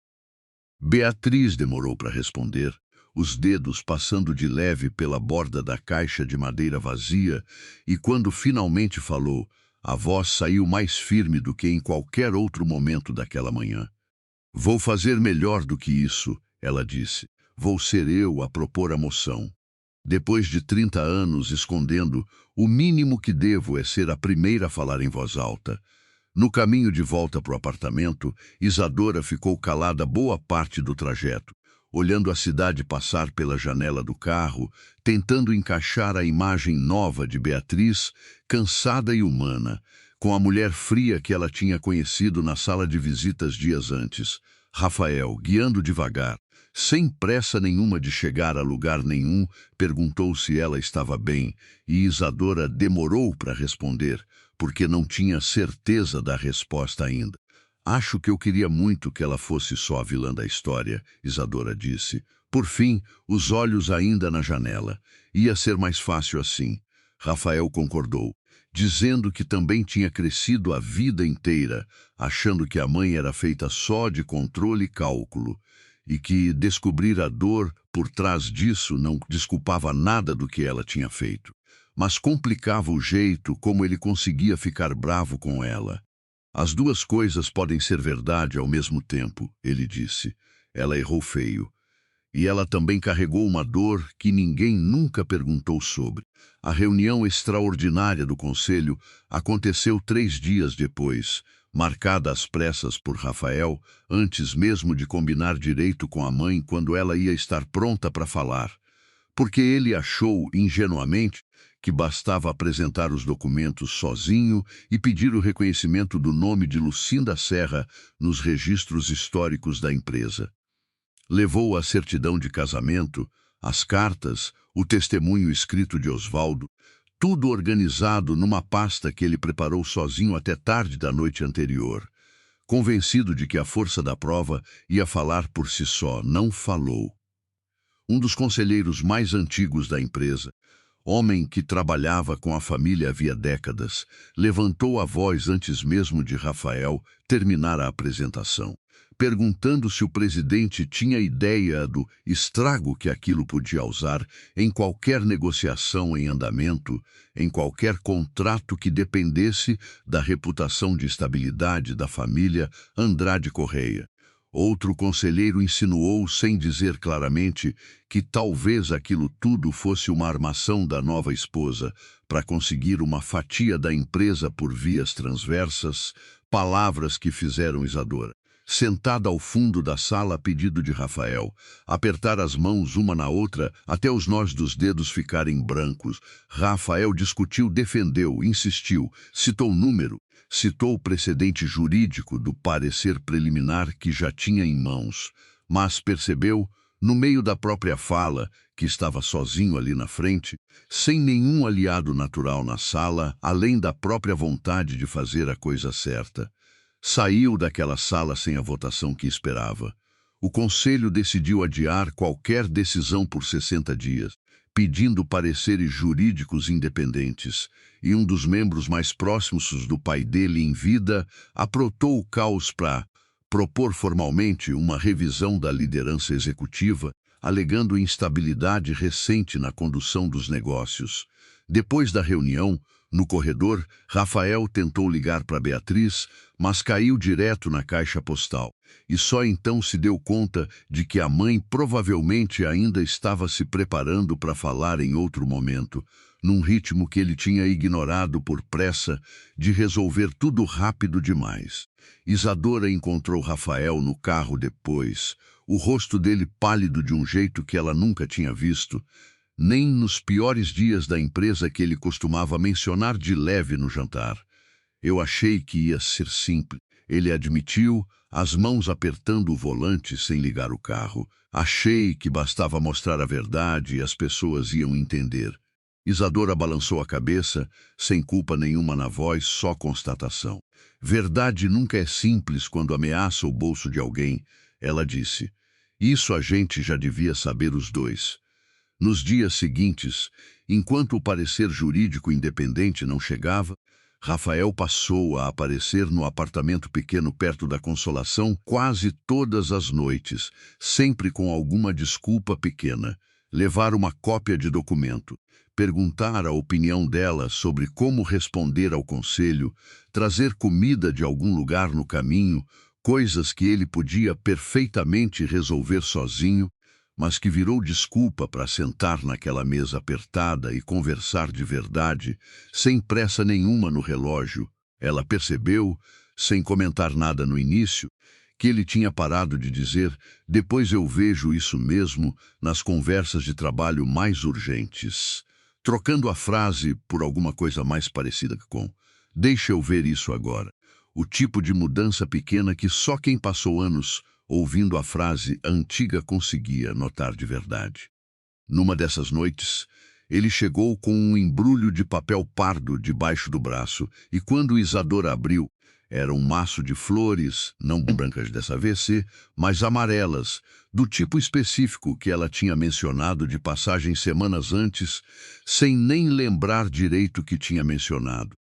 Beatriz demorou para responder, os dedos passando de leve pela borda da caixa de madeira vazia, e quando finalmente falou, a voz saiu mais firme do que em qualquer outro momento daquela manhã. Vou fazer melhor do que isso, ela disse. Vou ser eu a propor a moção. Depois de 30 anos escondendo, o mínimo que devo é ser a primeira a falar em voz alta. No caminho de volta para o apartamento, Isadora ficou calada boa parte do trajeto, olhando a cidade passar pela janela do carro, tentando encaixar a imagem nova de Beatriz, cansada e humana, com a mulher fria que ela tinha conhecido na sala de visitas dias antes. Rafael, guiando devagar, sem pressa nenhuma de chegar a lugar nenhum, perguntou se ela estava bem, e Isadora demorou para responder, porque não tinha certeza da resposta ainda. Acho que eu queria muito que ela fosse só a vilã da história, Isadora disse. Por fim, os olhos ainda na janela. Ia ser mais fácil assim. Rafael concordou, dizendo que também tinha crescido a vida inteira, achando que a mãe era feita só de controle e cálculo, e que descobrir a dor por trás disso não desculpava nada do que ela tinha feito, mas complicava o jeito como ele conseguia ficar bravo com ela. As duas coisas podem ser verdade ao mesmo tempo, ele disse. Ela errou feio. E ela também carregou uma dor que ninguém nunca perguntou sobre. A reunião extraordinária do conselho aconteceu 3 dias depois, marcada às pressas por Rafael, antes mesmo de combinar direito com a mãe quando ela ia estar pronta para falar, porque ele achou, ingenuamente, que bastava apresentar os documentos sozinho e pedir o reconhecimento do nome de Lucinda Serra nos registros históricos da empresa. Levou a certidão de casamento, as cartas, o testemunho escrito de Osvaldo, tudo organizado numa pasta que ele preparou sozinho até tarde da noite anterior. Convencido de que a força da prova ia falar por si só, não falou. Um dos conselheiros mais antigos da empresa, homem que trabalhava com a família havia décadas, levantou a voz antes mesmo de Rafael terminar a apresentação, perguntando se o presidente tinha ideia do estrago que aquilo podia causar em qualquer negociação em andamento, em qualquer contrato que dependesse da reputação de estabilidade da família Andrade Correia. Outro conselheiro insinuou, sem dizer claramente, que talvez aquilo tudo fosse uma armação da nova esposa para conseguir uma fatia da empresa por vias transversas, palavras que fizeram Isadora, sentada ao fundo da sala a pedido de Rafael, apertar as mãos uma na outra até os nós dos dedos ficarem brancos. Rafael discutiu, defendeu, insistiu, citou número, citou o precedente jurídico do parecer preliminar que já tinha em mãos, mas percebeu, no meio da própria fala, que estava sozinho ali na frente, sem nenhum aliado natural na sala, além da própria vontade de fazer a coisa certa. Saiu daquela sala sem a votação que esperava. O conselho decidiu adiar qualquer decisão por 60 dias, pedindo pareceres jurídicos independentes, e um dos membros mais próximos do pai dele em vida aprontou o caos para propor formalmente uma revisão da liderança executiva, alegando instabilidade recente na condução dos negócios. Depois da reunião, no corredor, Rafael tentou ligar para Beatriz, mas caiu direto na caixa postal. E só então se deu conta de que a mãe provavelmente ainda estava se preparando para falar em outro momento, num ritmo que ele tinha ignorado por pressa de resolver tudo rápido demais. Isadora encontrou Rafael no carro depois, o rosto dele pálido de um jeito que ela nunca tinha visto, nem nos piores dias da empresa que ele costumava mencionar de leve no jantar. Eu achei que ia ser simples. Ele admitiu, as mãos apertando o volante sem ligar o carro. Achei que bastava mostrar a verdade e as pessoas iam entender. Isadora balançou a cabeça, sem culpa nenhuma na voz, só constatação. Verdade nunca é simples quando ameaça o bolso de alguém, ela disse. Isso a gente já devia saber os dois. Nos dias seguintes, enquanto o parecer jurídico independente não chegava, Rafael passou a aparecer no apartamento pequeno perto da Consolação quase todas as noites, sempre com alguma desculpa pequena. Levar uma cópia de documento, perguntar a opinião dela sobre como responder ao conselho, trazer comida de algum lugar no caminho, coisas que ele podia perfeitamente resolver sozinho, mas que virou desculpa para sentar naquela mesa apertada e conversar de verdade, sem pressa nenhuma no relógio. Ela percebeu, sem comentar nada no início, que ele tinha parado de dizer: depois eu vejo isso mesmo nas conversas de trabalho mais urgentes, trocando a frase por alguma coisa mais parecida com deixa eu ver isso agora. O tipo de mudança pequena que só quem passou anos ouvindo a frase antiga conseguia notar de verdade. Numa dessas noites, ele chegou com um embrulho de papel pardo debaixo do braço e quando Isadora abriu, era um maço de flores, não brancas dessa vez, mas amarelas, do tipo específico que ela tinha mencionado de passagem semanas antes, sem nem lembrar direito que tinha mencionado.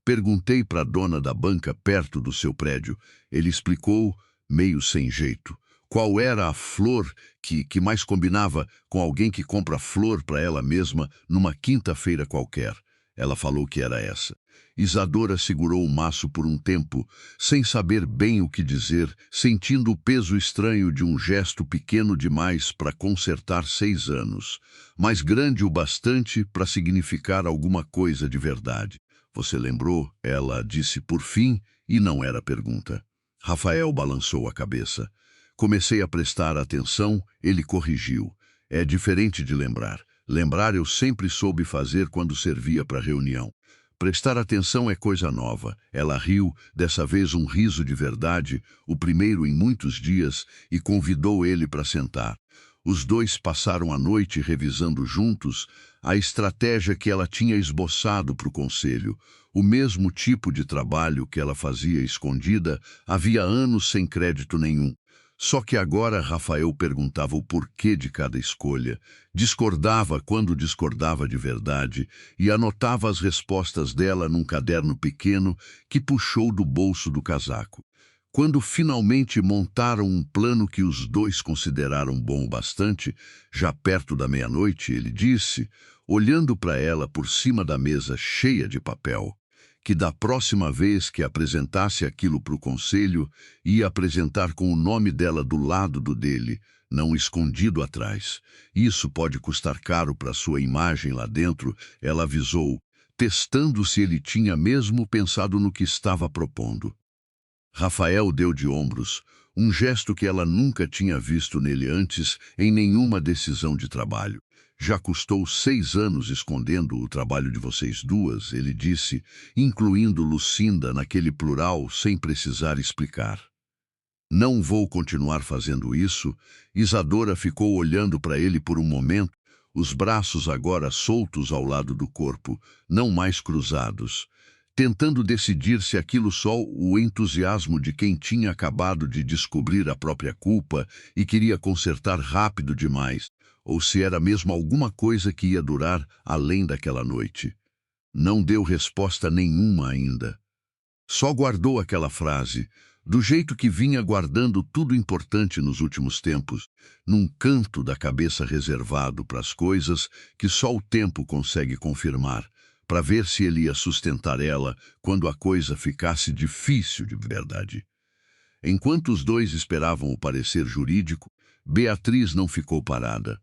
Perguntei para a dona da banca perto do seu prédio. Ele explicou, meio sem jeito, qual era a flor que mais combinava com alguém que compra flor para ela mesma numa quinta-feira qualquer. Ela falou que era essa. Isadora segurou o maço por um tempo, sem saber bem o que dizer, sentindo o peso estranho de um gesto pequeno demais para consertar 6 anos, mas grande o bastante para significar alguma coisa de verdade. Você lembrou? Ela disse por fim, e não era pergunta. Rafael balançou a cabeça. Comecei a prestar atenção, ele corrigiu. É diferente de lembrar. Lembrar eu sempre soube fazer quando servia para reunião. Prestar atenção é coisa nova. Ela riu, dessa vez um riso de verdade, o primeiro em muitos dias, e convidou ele para sentar. Os dois passaram a noite revisando juntos a estratégia que ela tinha esboçado para o conselho. O mesmo tipo de trabalho que ela fazia escondida havia anos sem crédito nenhum. Só que agora Rafael perguntava o porquê de cada escolha, discordava quando discordava de verdade e anotava as respostas dela num caderno pequeno que puxou do bolso do casaco. Quando finalmente montaram um plano que os dois consideraram bom o bastante, já perto da meia-noite, ele disse, olhando para ela por cima da mesa cheia de papel, que da próxima vez que apresentasse aquilo para o conselho, ia apresentar com o nome dela do lado do dele, não escondido atrás. Isso pode custar caro para sua imagem lá dentro, ela avisou, testando se ele tinha mesmo pensado no que estava propondo. Rafael deu de ombros, um gesto que ela nunca tinha visto nele antes em nenhuma decisão de trabalho. Já custou 6 anos escondendo o trabalho de vocês duas, ele disse, incluindo Lucinda naquele plural sem precisar explicar. Não vou continuar fazendo isso. Isadora ficou olhando para ele por um momento, os braços agora soltos ao lado do corpo, não mais cruzados, tentando decidir se aquilo só o entusiasmo de quem tinha acabado de descobrir a própria culpa e queria consertar rápido demais, ou se era mesmo alguma coisa que ia durar além daquela noite. Não deu resposta nenhuma ainda. Só guardou aquela frase, do jeito que vinha guardando tudo importante nos últimos tempos, num canto da cabeça reservado para as coisas que só o tempo consegue confirmar, para ver se ele ia sustentar ela quando a coisa ficasse difícil de verdade. Enquanto os dois esperavam o parecer jurídico, Beatriz não ficou parada.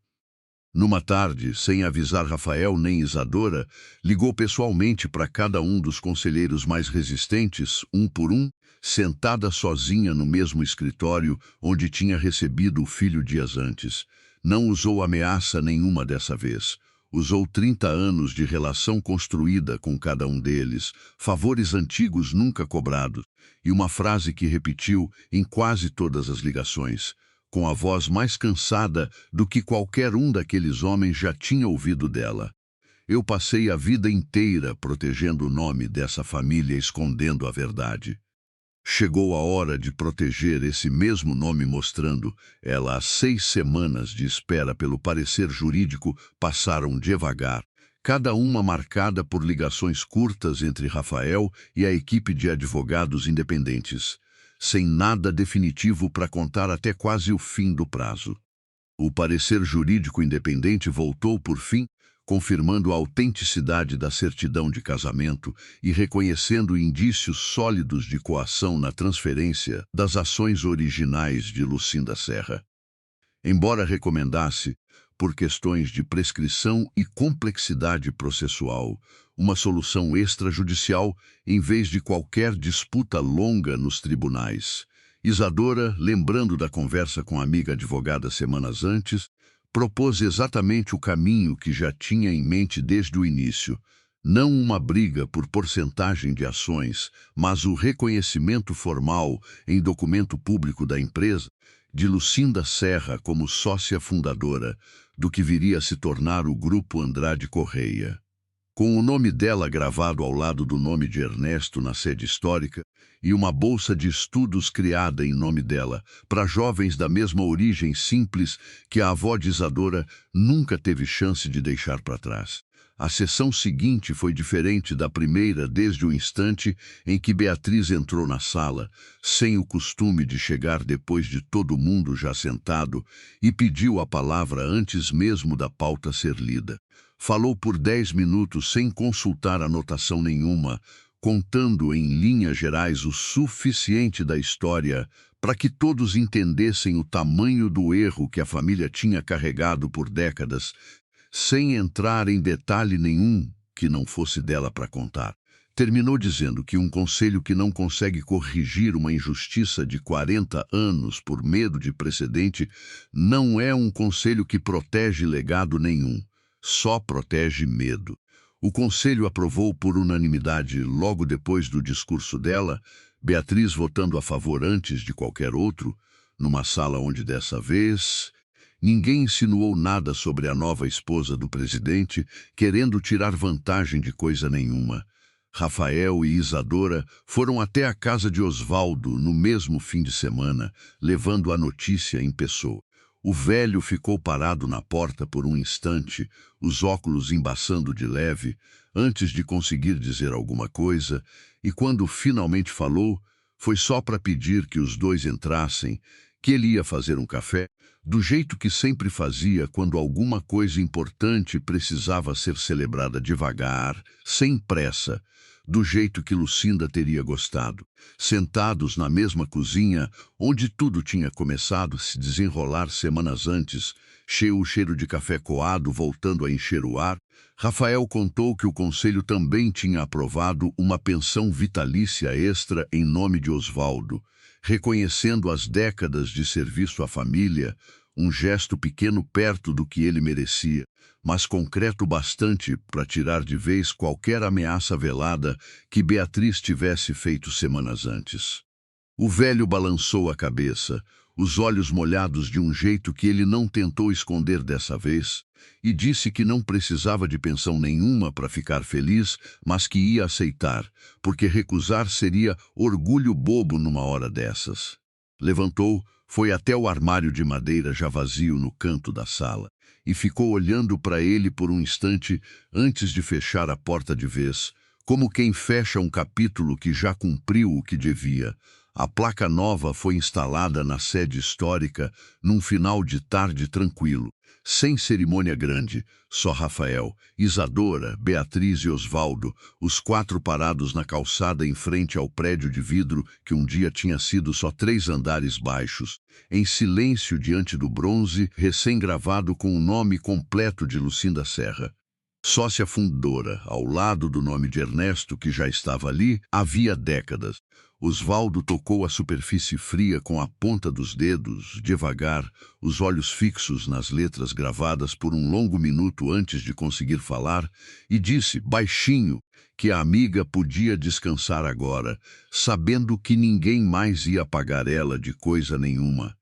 Numa tarde, sem avisar Rafael nem Isadora, ligou pessoalmente para cada um dos conselheiros mais resistentes, um por um, sentada sozinha no mesmo escritório onde tinha recebido o filho dias antes. Não usou ameaça nenhuma dessa vez. Usou 30 anos de relação construída com cada um deles, favores antigos nunca cobrados, e uma frase que repetiu em quase todas as ligações, com a voz mais cansada do que qualquer um daqueles homens já tinha ouvido dela. Eu passei a vida inteira protegendo o nome dessa família, escondendo a verdade. Chegou a hora de proteger esse mesmo nome, mostrando ela. As 6 semanas de espera pelo parecer jurídico passaram devagar, cada uma marcada por ligações curtas entre Rafael e a equipe de advogados independentes, sem nada definitivo para contar até quase o fim do prazo. O parecer jurídico independente voltou por fim, confirmando a autenticidade da certidão de casamento e reconhecendo indícios sólidos de coação na transferência das ações originais de Lucinda Serra. Embora recomendasse, por questões de prescrição e complexidade processual, uma solução extrajudicial em vez de qualquer disputa longa nos tribunais, Isadora, lembrando da conversa com a amiga advogada semanas antes, propôs exatamente o caminho que já tinha em mente desde o início. Não uma briga por porcentagem de ações, mas o reconhecimento formal, em documento público da empresa, de Lucinda Serra como sócia fundadora, do que viria a se tornar o Grupo Andrade Correia. Com o nome dela gravado ao lado do nome de Ernesto na sede histórica, e uma bolsa de estudos criada em nome dela, para jovens da mesma origem simples que a avó de Isadora nunca teve chance de deixar para trás. A sessão seguinte foi diferente da primeira desde o instante em que Beatriz entrou na sala, sem o costume de chegar depois de todo mundo já sentado, e pediu a palavra antes mesmo da pauta ser lida. Falou por 10 minutos sem consultar anotação nenhuma, contando em linhas gerais o suficiente da história para que todos entendessem o tamanho do erro que a família tinha carregado por décadas, sem entrar em detalhe nenhum que não fosse dela para contar. Terminou dizendo que um conselho que não consegue corrigir uma injustiça de 40 anos por medo de precedente não é um conselho que protege legado nenhum, só protege medo. O conselho aprovou por unanimidade logo depois do discurso dela, Beatriz votando a favor antes de qualquer outro, numa sala onde dessa vez ninguém insinuou nada sobre a nova esposa do presidente, querendo tirar vantagem de coisa nenhuma. Rafael e Isadora foram até a casa de Osvaldo no mesmo fim de semana, levando a notícia em pessoa. O velho ficou parado na porta por um instante, os óculos embaçando de leve, antes de conseguir dizer alguma coisa, e quando finalmente falou, foi só para pedir que os dois entrassem, que ele ia fazer um café, do jeito que sempre fazia quando alguma coisa importante precisava ser celebrada devagar, sem pressa, do jeito que Lucinda teria gostado, sentados na mesma cozinha, onde tudo tinha começado a se desenrolar semanas antes, o cheiro de café coado voltando a encher o ar. Rafael contou que o conselho também tinha aprovado uma pensão vitalícia extra em nome de Osvaldo, reconhecendo as décadas de serviço à família, um gesto pequeno perto do que ele merecia, mas concreto bastante para tirar de vez qualquer ameaça velada que Beatriz tivesse feito semanas antes. O velho balançou a cabeça, os olhos molhados de um jeito que ele não tentou esconder dessa vez, e disse que não precisava de pensão nenhuma para ficar feliz, mas que ia aceitar, porque recusar seria orgulho bobo numa hora dessas. Levantou, foi até o armário de madeira já vazio no canto da sala, e ficou olhando para ele por um instante antes de fechar a porta de vez, como quem fecha um capítulo que já cumpriu o que devia, A placa nova foi instalada na sede histórica num final de tarde tranquilo, sem cerimônia grande, só Rafael, Isadora, Beatriz e Osvaldo, os quatro parados na calçada em frente ao prédio de vidro que um dia tinha sido só 3 andares baixos, em silêncio diante do bronze recém-gravado com o nome completo de Lucinda Serra. Sócia fundadora, ao lado do nome de Ernesto, que já estava ali, havia décadas. Osvaldo tocou a superfície fria com a ponta dos dedos, devagar, os olhos fixos nas letras gravadas por um longo minuto antes de conseguir falar, e disse, baixinho, que a amiga podia descansar agora, sabendo que ninguém mais ia pagar ela de coisa nenhuma.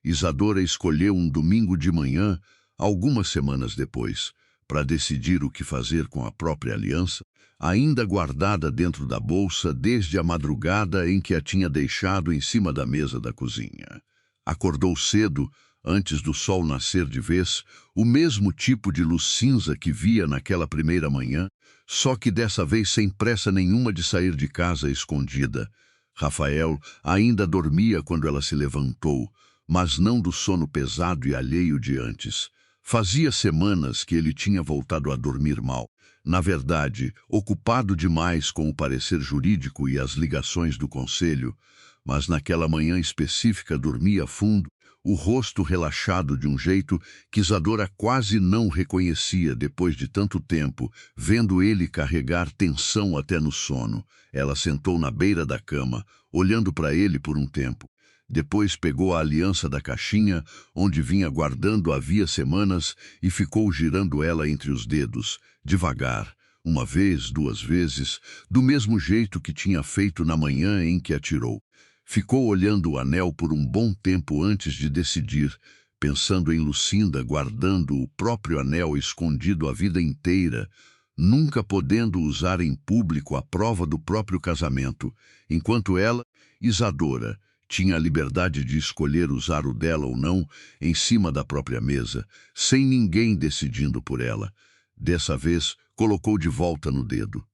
Isadora escolheu um domingo de manhã, algumas semanas depois, para decidir o que fazer com a própria aliança, ainda guardada dentro da bolsa desde a madrugada em que a tinha deixado em cima da mesa da cozinha. Acordou cedo, antes do sol nascer de vez, o mesmo tipo de luz cinza que via naquela primeira manhã, só que dessa vez sem pressa nenhuma de sair de casa escondida. Rafael ainda dormia quando ela se levantou, mas não do sono pesado e alheio de antes. Fazia semanas que ele tinha voltado a dormir mal. Na verdade, ocupado demais com o parecer jurídico e as ligações do conselho, mas naquela manhã específica dormia fundo, o rosto relaxado de um jeito que Isadora quase não reconhecia depois de tanto tempo, vendo ele carregar tensão até no sono. Ela sentou na beira da cama, olhando para ele por um tempo. Depois pegou a aliança da caixinha, onde vinha guardando havia semanas, e ficou girando ela entre os dedos, devagar, uma vez, 2 vezes, do mesmo jeito que tinha feito na manhã em que a tirou. Ficou olhando o anel por um bom tempo antes de decidir, pensando em Lucinda guardando o próprio anel escondido a vida inteira, nunca podendo usar em público a prova do próprio casamento, enquanto ela, Isadora, tinha a liberdade de escolher usar o dela ou não em cima da própria mesa, sem ninguém decidindo por ela. Dessa vez, colocou de volta no dedo.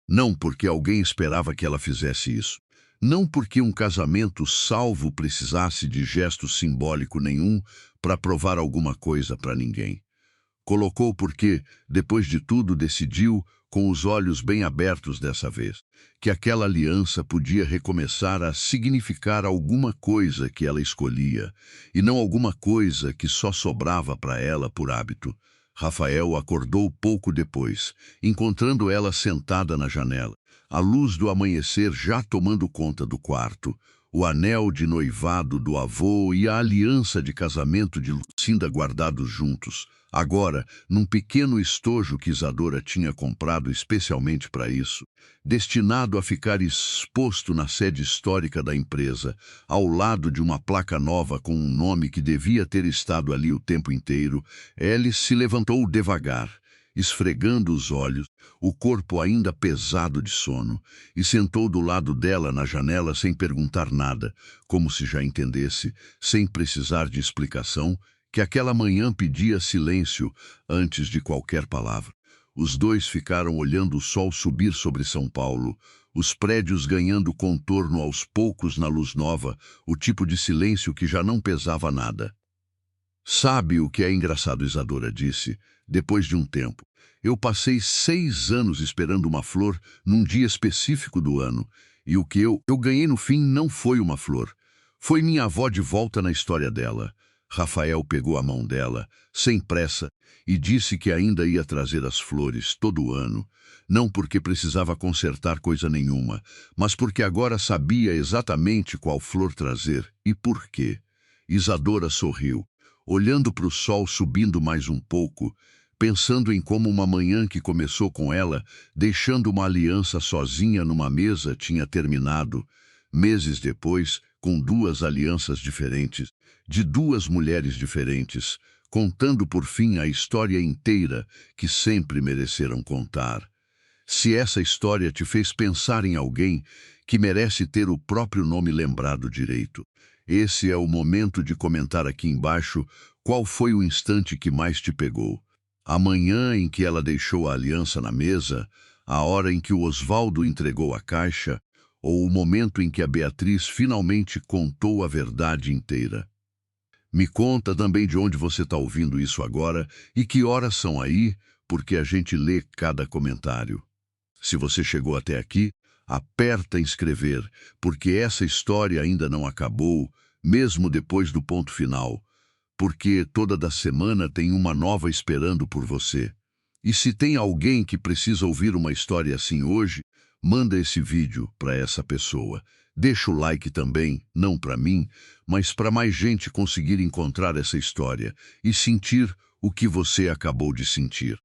Não porque alguém esperava que ela fizesse isso. Não porque um casamento salvo precisasse de gesto simbólico nenhum para provar alguma coisa para ninguém. Colocou porque, depois de tudo, decidiu, com os olhos bem abertos dessa vez, que aquela aliança podia recomeçar a significar alguma coisa que ela escolhia, e não alguma coisa que só sobrava para ela por hábito. Rafael acordou pouco depois, encontrando ela sentada na janela, a luz do amanhecer já tomando conta do quarto, o anel de noivado do avô e a aliança de casamento de Lucinda guardados juntos, agora num pequeno estojo que Isadora tinha comprado especialmente para isso, destinado a ficar exposto na sede histórica da empresa, ao lado de uma placa nova com um nome que devia ter estado ali o tempo inteiro. Ele se levantou devagar, esfregando os olhos, o corpo ainda pesado de sono, e sentou do lado dela na janela sem perguntar nada, como se já entendesse, sem precisar de explicação, que aquela manhã pedia silêncio antes de qualquer palavra. Os dois ficaram olhando o sol subir sobre São Paulo, os prédios ganhando contorno aos poucos na luz nova, o tipo de silêncio que já não pesava nada. Sabe o que é engraçado, Isadora disse, depois de um tempo. Eu passei 6 anos esperando uma flor num dia específico do ano, e o que eu ganhei no fim não foi uma flor. Foi minha avó de volta na história dela. Rafael pegou a mão dela, sem pressa, e disse que ainda ia trazer as flores todo ano, não porque precisava consertar coisa nenhuma, mas porque agora sabia exatamente qual flor trazer e por quê. Isadora sorriu, olhando para o sol subindo mais um pouco, pensando em como uma manhã que começou com ela, deixando uma aliança sozinha numa mesa, tinha terminado, meses depois, com 2 alianças diferentes, de 2 mulheres diferentes, contando por fim a história inteira que sempre mereceram contar. Se essa história te fez pensar em alguém que merece ter o próprio nome lembrado direito, esse é o momento de comentar aqui embaixo qual foi o instante que mais te pegou. A manhã em que ela deixou a aliança na mesa, a hora em que o Osvaldo entregou a caixa, ou o momento em que a Beatriz finalmente contou a verdade inteira. Me conta também de onde você está ouvindo isso agora e que horas são aí, porque a gente lê cada comentário. Se você chegou até aqui, aperta inscrever, porque essa história ainda não acabou, mesmo depois do ponto final, porque toda da semana tem uma nova esperando por você. E se tem alguém que precisa ouvir uma história assim hoje, manda esse vídeo para essa pessoa. Deixa o like também, não para mim, mas para mais gente conseguir encontrar essa história e sentir o que você acabou de sentir.